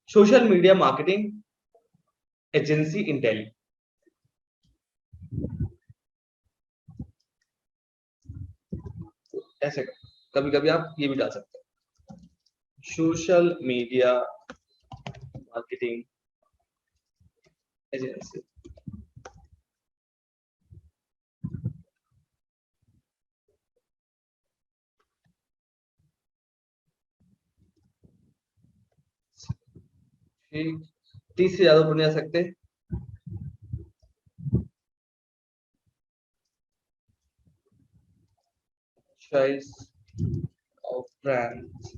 social media marketing agency in Delhi, ऐसे कभी कभी आप ये भी डाल सकते हैं, सोशल मीडिया मार्केटिंग एजेंसी। ठीक, 30 से ज्यादा ऊपर नहीं आ सकते। choice of brands,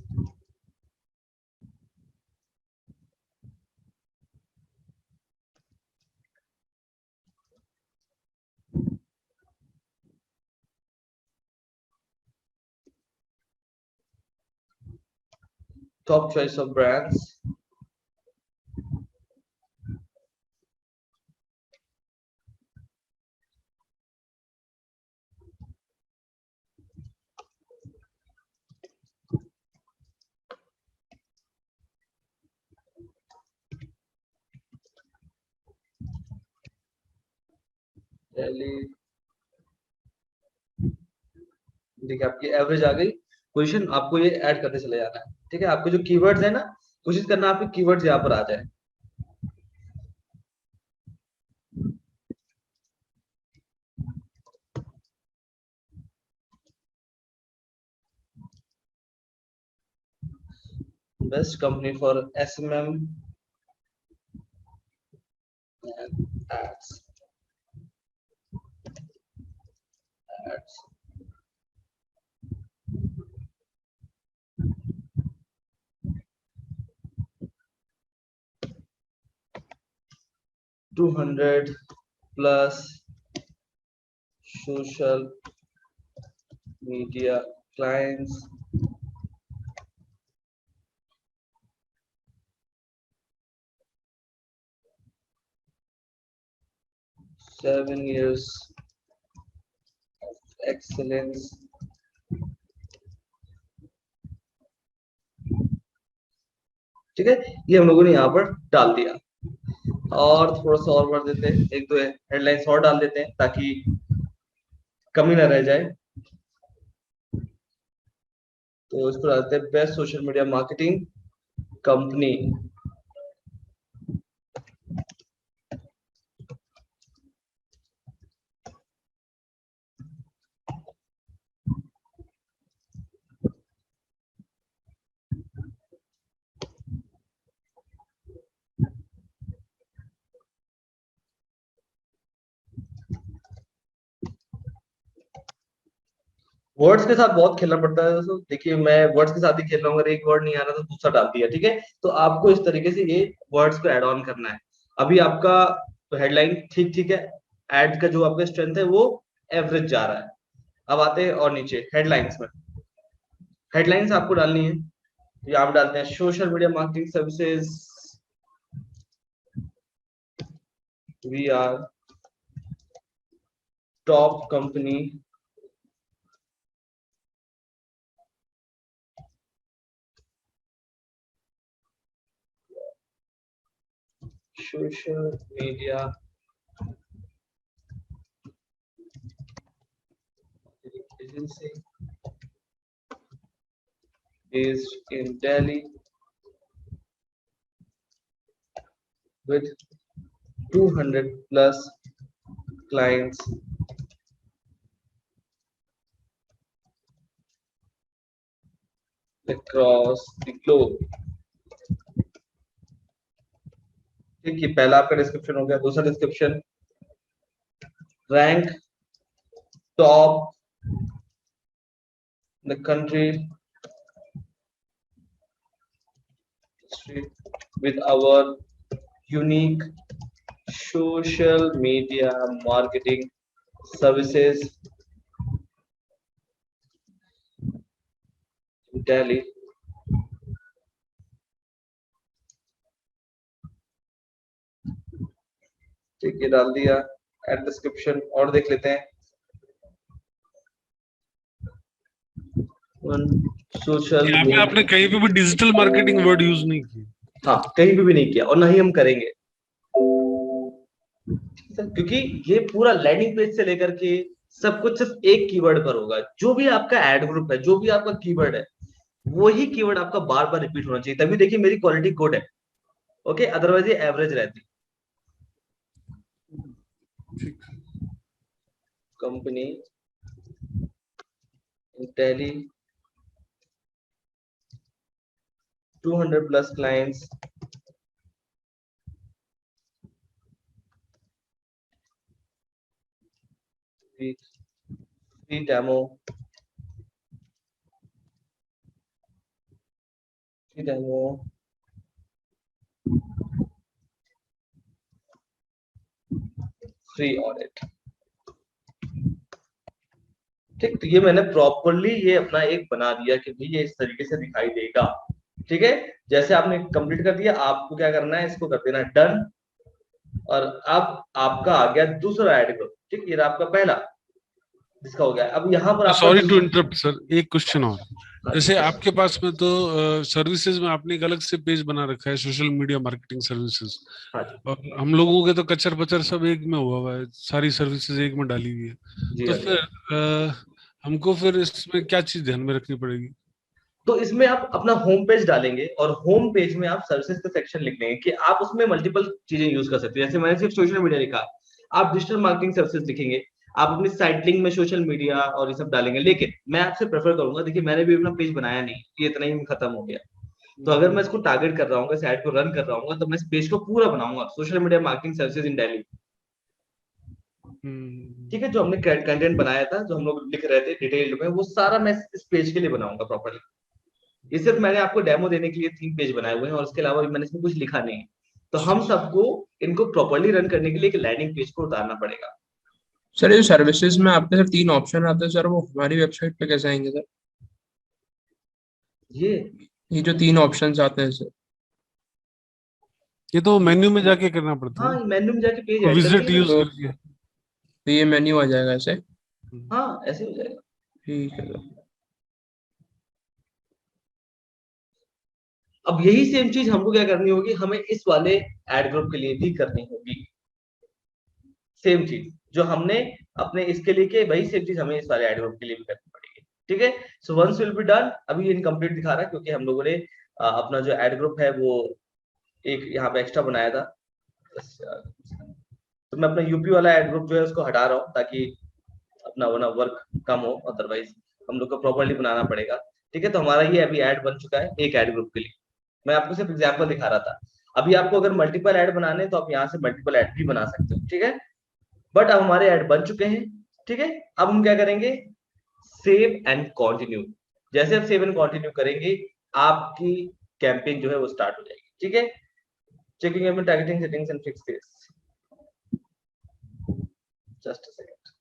top choice of brands, देखिए आपकी एवरेज आ गई पोजीशन, आपको ये ऐड करते चले जाना है, ठीक है। आपके जो कीवर्ड्स है ना, कोशिश करना आपके कीवर्ड्स यहाँ पर आ जाए। Best company for SMM and ads, ads. $200 plus social media clients, seven years of excellence, ठीक है। ये हम लोगों ने यहाँ पर डाल दिया, और थोड़ा सा और बढ़ देते हैं, एक दो हेडलाइंस और डाल देते हैं ताकि कमी ना रह जाए। तो इसको डालते हैं best social media marketing company, words के साथ बहुत खेलना पड़ता है दोस्तों। देखिए मैं वर्ड्स के साथ ही खेल रहा हूँ, अगर एक वर्ड नहीं आ रहा तो दूसरा डाल दिया, ठीक है। तो आपको इस तरीके से ये वर्ड्स को ऐड ऑन करना है। अभी आपका हेडलाइन ठीक ठीक है, एड का जो आपका स्ट्रेंथ है वो एवरेज जा रहा है। अब आते हैं और नीचे हेडलाइंस में, हेडलाइंस आपको डालनी है। तो आप डालते हैं social media marketing services, we are top company social media agency based in Delhi with 200 plus clients across the globe। ठीक है, पहला आपका डिस्क्रिप्शन हो गया। दूसरा description, rank top the country with our unique social media marketing services in Delhi। ठीक है, डाल दिया एड डिस्क्रिप्शन। और देख लेते हैं, सोशल यहाँ पे आपने कहीं पे भी डिजिटल मार्केटिंग वर्ड यूज नहीं किया। हाँ, कहीं पे भी नहीं किया और ना ही हम करेंगे, क्योंकि ये पूरा लैंडिंग पेज से लेकर के सब कुछ सिर्फ एक कीवर्ड पर होगा। जो भी आपका एड ग्रुप है, जो भी आपका कीवर्ड है, वही कीवर्ड आपका बार बार रिपीट होना चाहिए, तभी देखिए मेरी क्वालिटी गुड है। ओके, अदरवाइज ये एवरेज रहती। Company Delhi 200 plus clients with free demo, free audit। ठीक, तो ये मैंने प्रॉपरली ये अपना एक बना दिया कि भाई ये इस तरीके से दिखाई देगा। ठीक है, जैसे आपने कंप्लीट कर दिया, आपको क्या करना है, इसको कर देना डन। और अब आपका आ गया दूसरा एड ग्रुप। ठीक, ये आपका पहला जिसका हो गया। अब यहाँ पर सॉरी टू इंटरप्ट सर, एक क्वेश्चन और। जैसे आपके पास में तो सर्विसेज में आपने एक अलग से पेज बना रखा है, सोशल मीडिया मार्केटिंग सर्विसेज, और हम लोगों के तो कचर पचर सब एक में हुआ है, सारी सर्विसेज एक में डाली हुई है। तो फिर हमको फिर इसमें क्या चीज ध्यान में रखनी पड़ेगी? तो इसमें आप अपना होम पेज डालेंगे और होम पेज में आप सर्विसेज का सेक्शन लिख लेंगे कि आप उसमें मल्टीपल चीजें यूज कर सकते हैं। जैसे मैंने सिर्फ सोशल मीडिया लिखा, आप डिजिटल मार्केटिंग सर्विसेज लिखेंगे, आप अपनी साइट लिंक में सोशल मीडिया और ये सब डालेंगे। लेकिन मैं आपसे प्रेफर करूंगा, देखिए मैंने भी अपना पेज बनाया नहीं, ये इतना ही खत्म हो गया। तो अगर मैं इसको टारगेट कर रहा हूँ, इस ऐड को रन कर रहा हूँ, तो मैं इस पेज को पूरा बनाऊंगा social media marketing services in Delhi. ठीक है, जो हमने कंटेंट बनाया था, जो हम लोग लिख रहे थे डिटेल में, वो सारा मैं इस पेज के लिए बनाऊंगा प्रॉपर्ली। ये सिर्फ मैंने आपको डेमो देने के लिए 3 पेज बनाए हुए हैं और उसके अलावा मैंने इसमें कुछ लिखा नहीं है। तो हम सबको इनको प्रॉपर्ली रन करने के लिए एक लैंडिंग पेज को उतारना पड़ेगा। सर ये सर्विसेज में आपके सर 3 ऑप्शन आते हैं सर, वो हमारी वेबसाइट पे कैसे आएंगे सर? ये जो 3 ऑप्शंस आते हैं सर, ये तो मेन्यू में जाके करना पड़ता है। हाँ, मेन्यू में जाके पेज ऐड विजिट करके यूज करके तो ये मेन्यू आ जाएगा ऐसे? हाँ, ऐसे हो जाएगा। ठीक है सर। अब यही सेम चीज हमको क्या करनी होगी, हमें इस वाले एड ग्रुप के लिए भी करनी होगी। सेम चीज जो हमने अपने इसके लिए किया, वही सेम चीज हमें इस वाले एड ग्रुप के लिए भी करनी पड़ेगी। ठीक है, so once will be done. अभी ये इनकम्प्लीट दिखा रहा है क्योंकि हम लोगों ने अपना जो एड ग्रुप है वो एक यहाँ पे एक्स्ट्रा बनाया था। तो मैं अपना यूपी वाला एड ग्रुप जो है उसको हटा रहा हूँ ताकि अपना वो ना वर्क कम हो, अदरवाइज हम लोग को प्रॉपर्ली बनाना पड़ेगा। ठीक है, तो हमारा ये अभी ऐड बन चुका है एक ऐड ग्रुप के लिए। मैं आपको सिर्फ एग्जांपल दिखा रहा था। अभी आपको अगर मल्टीपल ऐड बनाने तो आप यहाँ से मल्टीपल ऐड भी बना सकते हो। ठीक है, बट अब हमारे ऐड बन चुके हैं। ठीक है, अब हम क्या करेंगे, सेव एंड कंटिन्यू। जैसे आप सेव एंड कंटिन्यू करेंगे आपकी कैंपेन जो है वो स्टार्ट हो जाएगी। ठीक है, checking every targeting settings and fix this, just a second.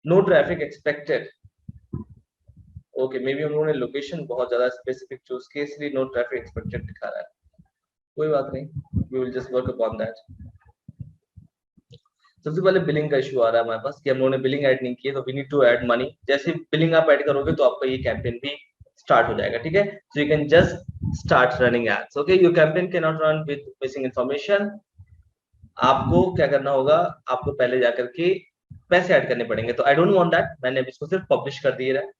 No traffic expected, okay maybe हम लोगों ने लोकेशन बहुत ज्यादा स्पेसिफिक चूज किया इसलिए नो ट्रैफिक एक्सपेक्टेड दिखा रहा है, कोई बात नहीं, we will just work upon that. सबसे पहले बिलिंग का इशू आ रहा है हमारे पास कि हम लोगों ने बिलिंग ऐड नहीं की है, तो we need to add money. जैसे बिलिंग आप ऐड करोगे तो आपका ये कैंपेन भी स्टार्ट हो जाएगा। ठीक है, so you can just start running ads. Okay, your campaign cannot run with missing information. आपको क्या करना होगा, आपको पहले जाकर के पैसे ऐड करने पड़ेंगे, तो आई डोंट वांट दैट, मैंने अभी इसको सिर्फ पब्लिश कर दिया है।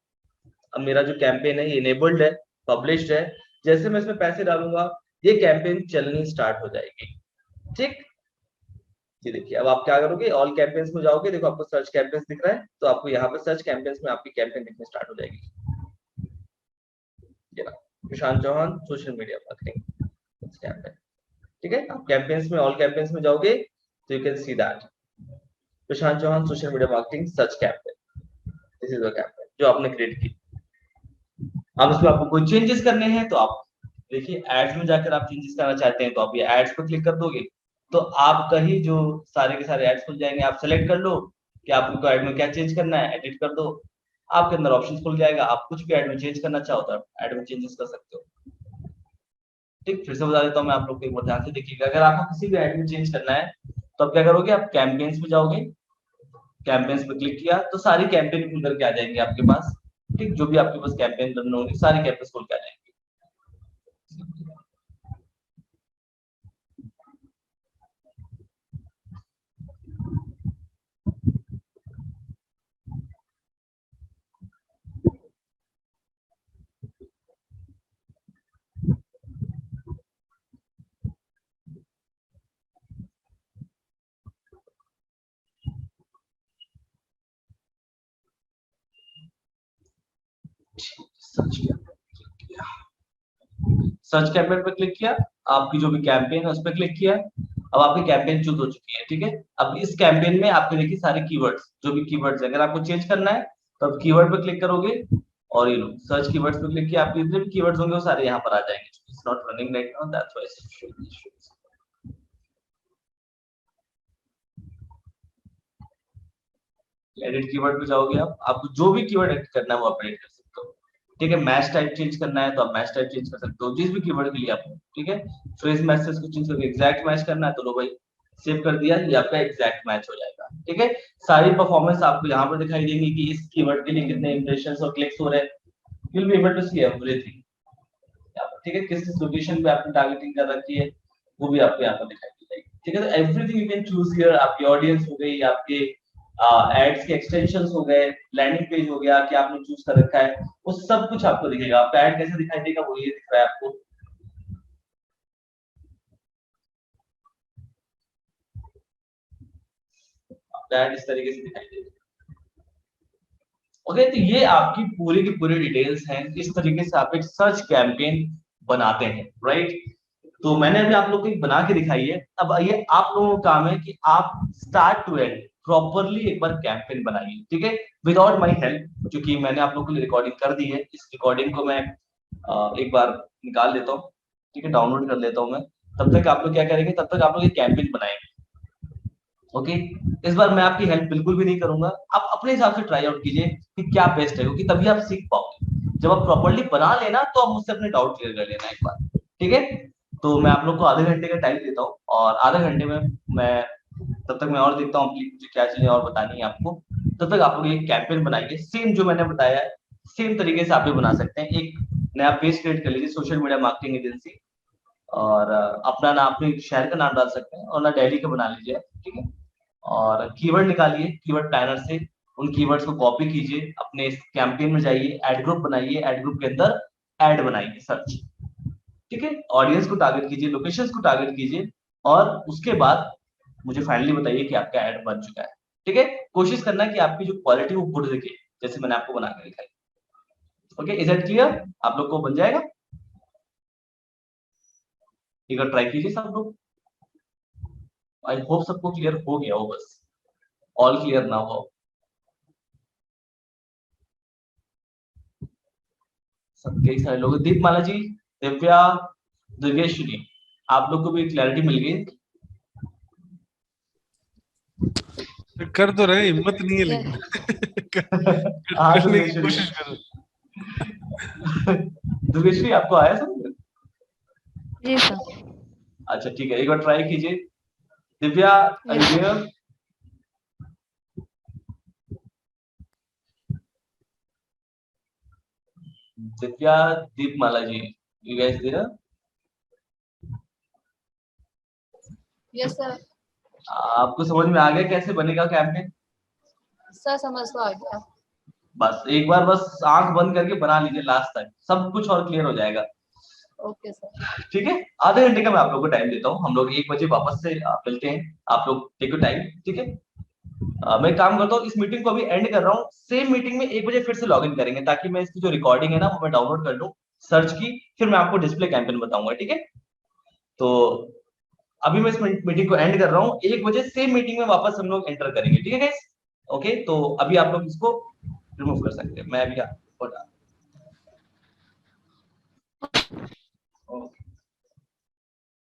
अब मेरा जो कैंपेन है ये इनेबल्ड है, पब्लिश्ड है। जैसे मैं इसमें पैसे डालूंगा ये कैंपेन चलनी स्टार्ट हो जाएगी। ठीक, ये देखिए अब आप क्या करोगे, ऑल कैंपेन्स में जाओगे, देखो आपको सर्च कैंपेन्स दिख रहा है, तो आपको यहाँ पे सर्च कैंपेन्स में आपकी कैंपेन दिखने स्टार्ट हो जाएगी। Prashant Chauhan social media marketing campaign. ठीक है, आप कैंपेन्स में ऑल कैंपेन्स में जाओगे तो you can see that Prashant Chauhan social media marketing search campaign, this is the campaign जो आपने क्रिएट की। अब इसमें आपको कोई चेंजेस करने हैं तो आप देखिए एड्स में जाकर आप चेंजेस करना चाहते हैं तो आप ये एड्स पर क्लिक कर दोगे तो आपका ही जो सारे के सारे एड्स खुल जाएंगे। आप सेलेक्ट कर लो कि आपको ऐड में क्या चेंज करना है, एडिट कर दो, आपके अंदर ऑप्शंस खुल जाएगा। आप कुछ भी ऐड में चेंज करना चाहो तो ऐड में चेंजेस कर सकते हो। ठीक, फिर से बता देता हूँ मैं आप लोग को, एक बार ध्यान से देखिएगा। अगर आपको किसी भी ऐड में चेंज करना है तो आप क्या करोगे, आप कैंपेन्स में जाओगे, कैंपेन्स पे क्लिक किया तो सारी कैंपेन खुल करके आ जाएंगे आपके पास। ठीक, जो भी आपके पास कैंपेन रन होंगी सारी कैंपेन्स खुल के आ जाएंगे। सर्च कैंपेन पे क्लिक किया, आपकी जो भी कैंपेन है उस पर क्लिक किया, अब आपकी कैंपेन चूज हो चुकी है। ठीक है, अब इस कैंपेन में आपके देखिए सारे कीवर्ड्स, जो भी कीवर्ड्स है, अगर आपको चेंज करना है तो आप कीवर्ड पे क्लिक करोगे और ये लो सर्च कीवर्ड्स पे क्लिक किया, आपके जितने भी कीवर्ड्स होंगे वो सारे यहाँ पर आ जाएंगे। It's not running right now, that's why edit keyword पे जाओगे, आप आपको जो भी कीवर्ड एडिट करना है वो आप एडिट कर सकते हो। ठीक है, मैच टाइप चेंज करना है तो आप मैच टाइप चेंज कर सकते हो जिस भी कीवर्ड के लिए आपको। ठीक है, फ्रेज मैच से इसको चेंज करके एग्जैक्ट मैच करना है तो लो भाई सेव कर दिया, ये आपका एग्जैक्ट मैच हो जाएगा। ठीक है, सारी परफॉर्मेंस आपको यहाँ पर दिखाई देंगी कि इस कीवर्ड के लिए कितने इंप्रेशंस और क्लिक्स हो रहे हैं। You will be able to see everything. ठीक है, किस लोकेशन पे आपने टारगेटिंग कर रखी है वो भी आपको यहाँ पर दिखाई दे जाएगी। ठीक है, तो everything you can choose here. आपकी ऑडियंस हो गई, आपके एड्स के एक्सटेंशंस हो गए, लैंडिंग पेज हो गया कि आपने चूज कर रखा है, वो सब कुछ आपको दिखेगा। आपका ऐड कैसे दिखाई देगा वो ये दिख रहा है आपको। आपका ऐड इस तरीके से दिखाई देगा। ओके, तो ये आपकी पूरी की पूरी डिटेल्स हैं, इस तरीके से आप एक सर्च कैंपेन बनाते हैं, राइट। तो मैंने अभी आप लोग को एक बना के दिखाई है। अब ये आप लोगों का काम है कि आप स्टार्ट टू एंड प्रॉपरली एक बार कैंपेन बनाइए। ठीक है, विदाउट माय हेल्प, क्योंकि मैंने आप लोग के लिए रिकॉर्डिंग कर दी है। इस रिकॉर्डिंग को मैं एक बार निकाल लेता हूँ, ठीक है, डाउनलोड कर लेता हूँ मैं। तब तक आप लोग क्या करेंगे, तब तक आप लोग ये कैंपेन बनाएंगे। ओके, इस बार मैं आपकी हेल्प बिल्कुल भी नहीं करूंगा, आप अपने हिसाब से ट्राई आउट कीजिए कि क्या बेस्ट है, क्योंकि तभी आप सीख पाओगे। जब आप प्रॉपरली बना लेना तो आप मुझसे अपने डाउट क्लियर कर लेना एक बार। ठीक है, तो मैं आप लोग को आधे घंटे का टाइम देता हूँ और आधे घंटे में मैं तब तक मैं और देखता हूँ मुझे क्या चीजें और बतानी है आपको। तब तक आप लोग एक कैंपेन बनाइए, सेम जो मैंने बताया है सेम तरीके से आप भी बना सकते हैं। एक नया पेज क्रिएट कर लीजिए, सोशल मीडिया मार्केटिंग एजेंसी, और अपना नाम, अपने शहर का नाम डाल सकते हैं और ना दिल्ली का बना लीजिए। ठीक है, और कीवर्ड निकालिए कीवर्ड प्लानर से, उन कीवर्ड्स को कॉपी कीजिए, अपने इस कैंपेन में जाइए, ऐड ग्रुप बनाइए, ऐड ग्रुप के अंदर ऐड बनाइए सर्च। ठीक है, ऑडियंस को टारगेट कीजिए, लोकेशंस को टारगेट कीजिए और उसके बाद मुझे फाइनली बताइए कि आपका ऐड बन चुका है। ठीक है, कोशिश करना कि आपकी जो क्वालिटी वो गुड दिखे, जैसे मैंने आपको बना के दिखाई। Okay, is that clear? आप लोग को बन जाएगा, एक बार ट्राई कीजिए सब लोग। आई होप सबको क्लियर हो गया हो, बस ऑल क्लियर ना हो। सब कई सारे लोग, दीपमाला जी, दिव्या, दिव्यश्री, आप लोग को भी क्लैरिटी मिल गई? कर तो रहे, हिम्मत नहीं है Yes. लेकिन हाँ करने की दिव्यश्री, कोशिश करो। दिव्यश्री आपको आया समझ? जी सर। अच्छा ठीक है, एक बार ट्राई कीजिए। Divya, Yes, sir. Divya, Divya, Deepmala ji, you guys there? Yes, sir. आपको समझ में आ गया कैसे बनेगा कैंपेन? सर समझ तो आ गया। बस एक बार बस आंख बंद करके बना लीजिए, लास्ट तक सब कुछ और क्लियर हो जाएगा। Okay sir. ठीक है, आधे घंटे का मैं आप लोग को टाइम देता हूँ, हम लोग 1 बजे वापस से मिलते हैं, आप लोग टेक योर टाइम, ठीक है? मैं काम करता हूँ, इस मीटिंग को अभी एंड कर रहा हूँ, सेम मीटिंग में 1 बजे फिर से लॉग इन करेंगे, ताकि मैं इसकी जो रिकॉर्डिंग है ना वो मैं डाउनलोड कर लूँ सर्च की, फिर मैं आपको डिस्प्ले कैंपेन बताऊंगा, ठीक है? तो अभी मैं इस मीटिंग को एंड कर रहा हूँ, 1 बजे सेम मीटिंग में वापस हम लोग एंटर करेंगे, ठीक है गाइस? ओके, तो अभी आप लोग इसको रिमूव कर सकते हैं, मैं अभी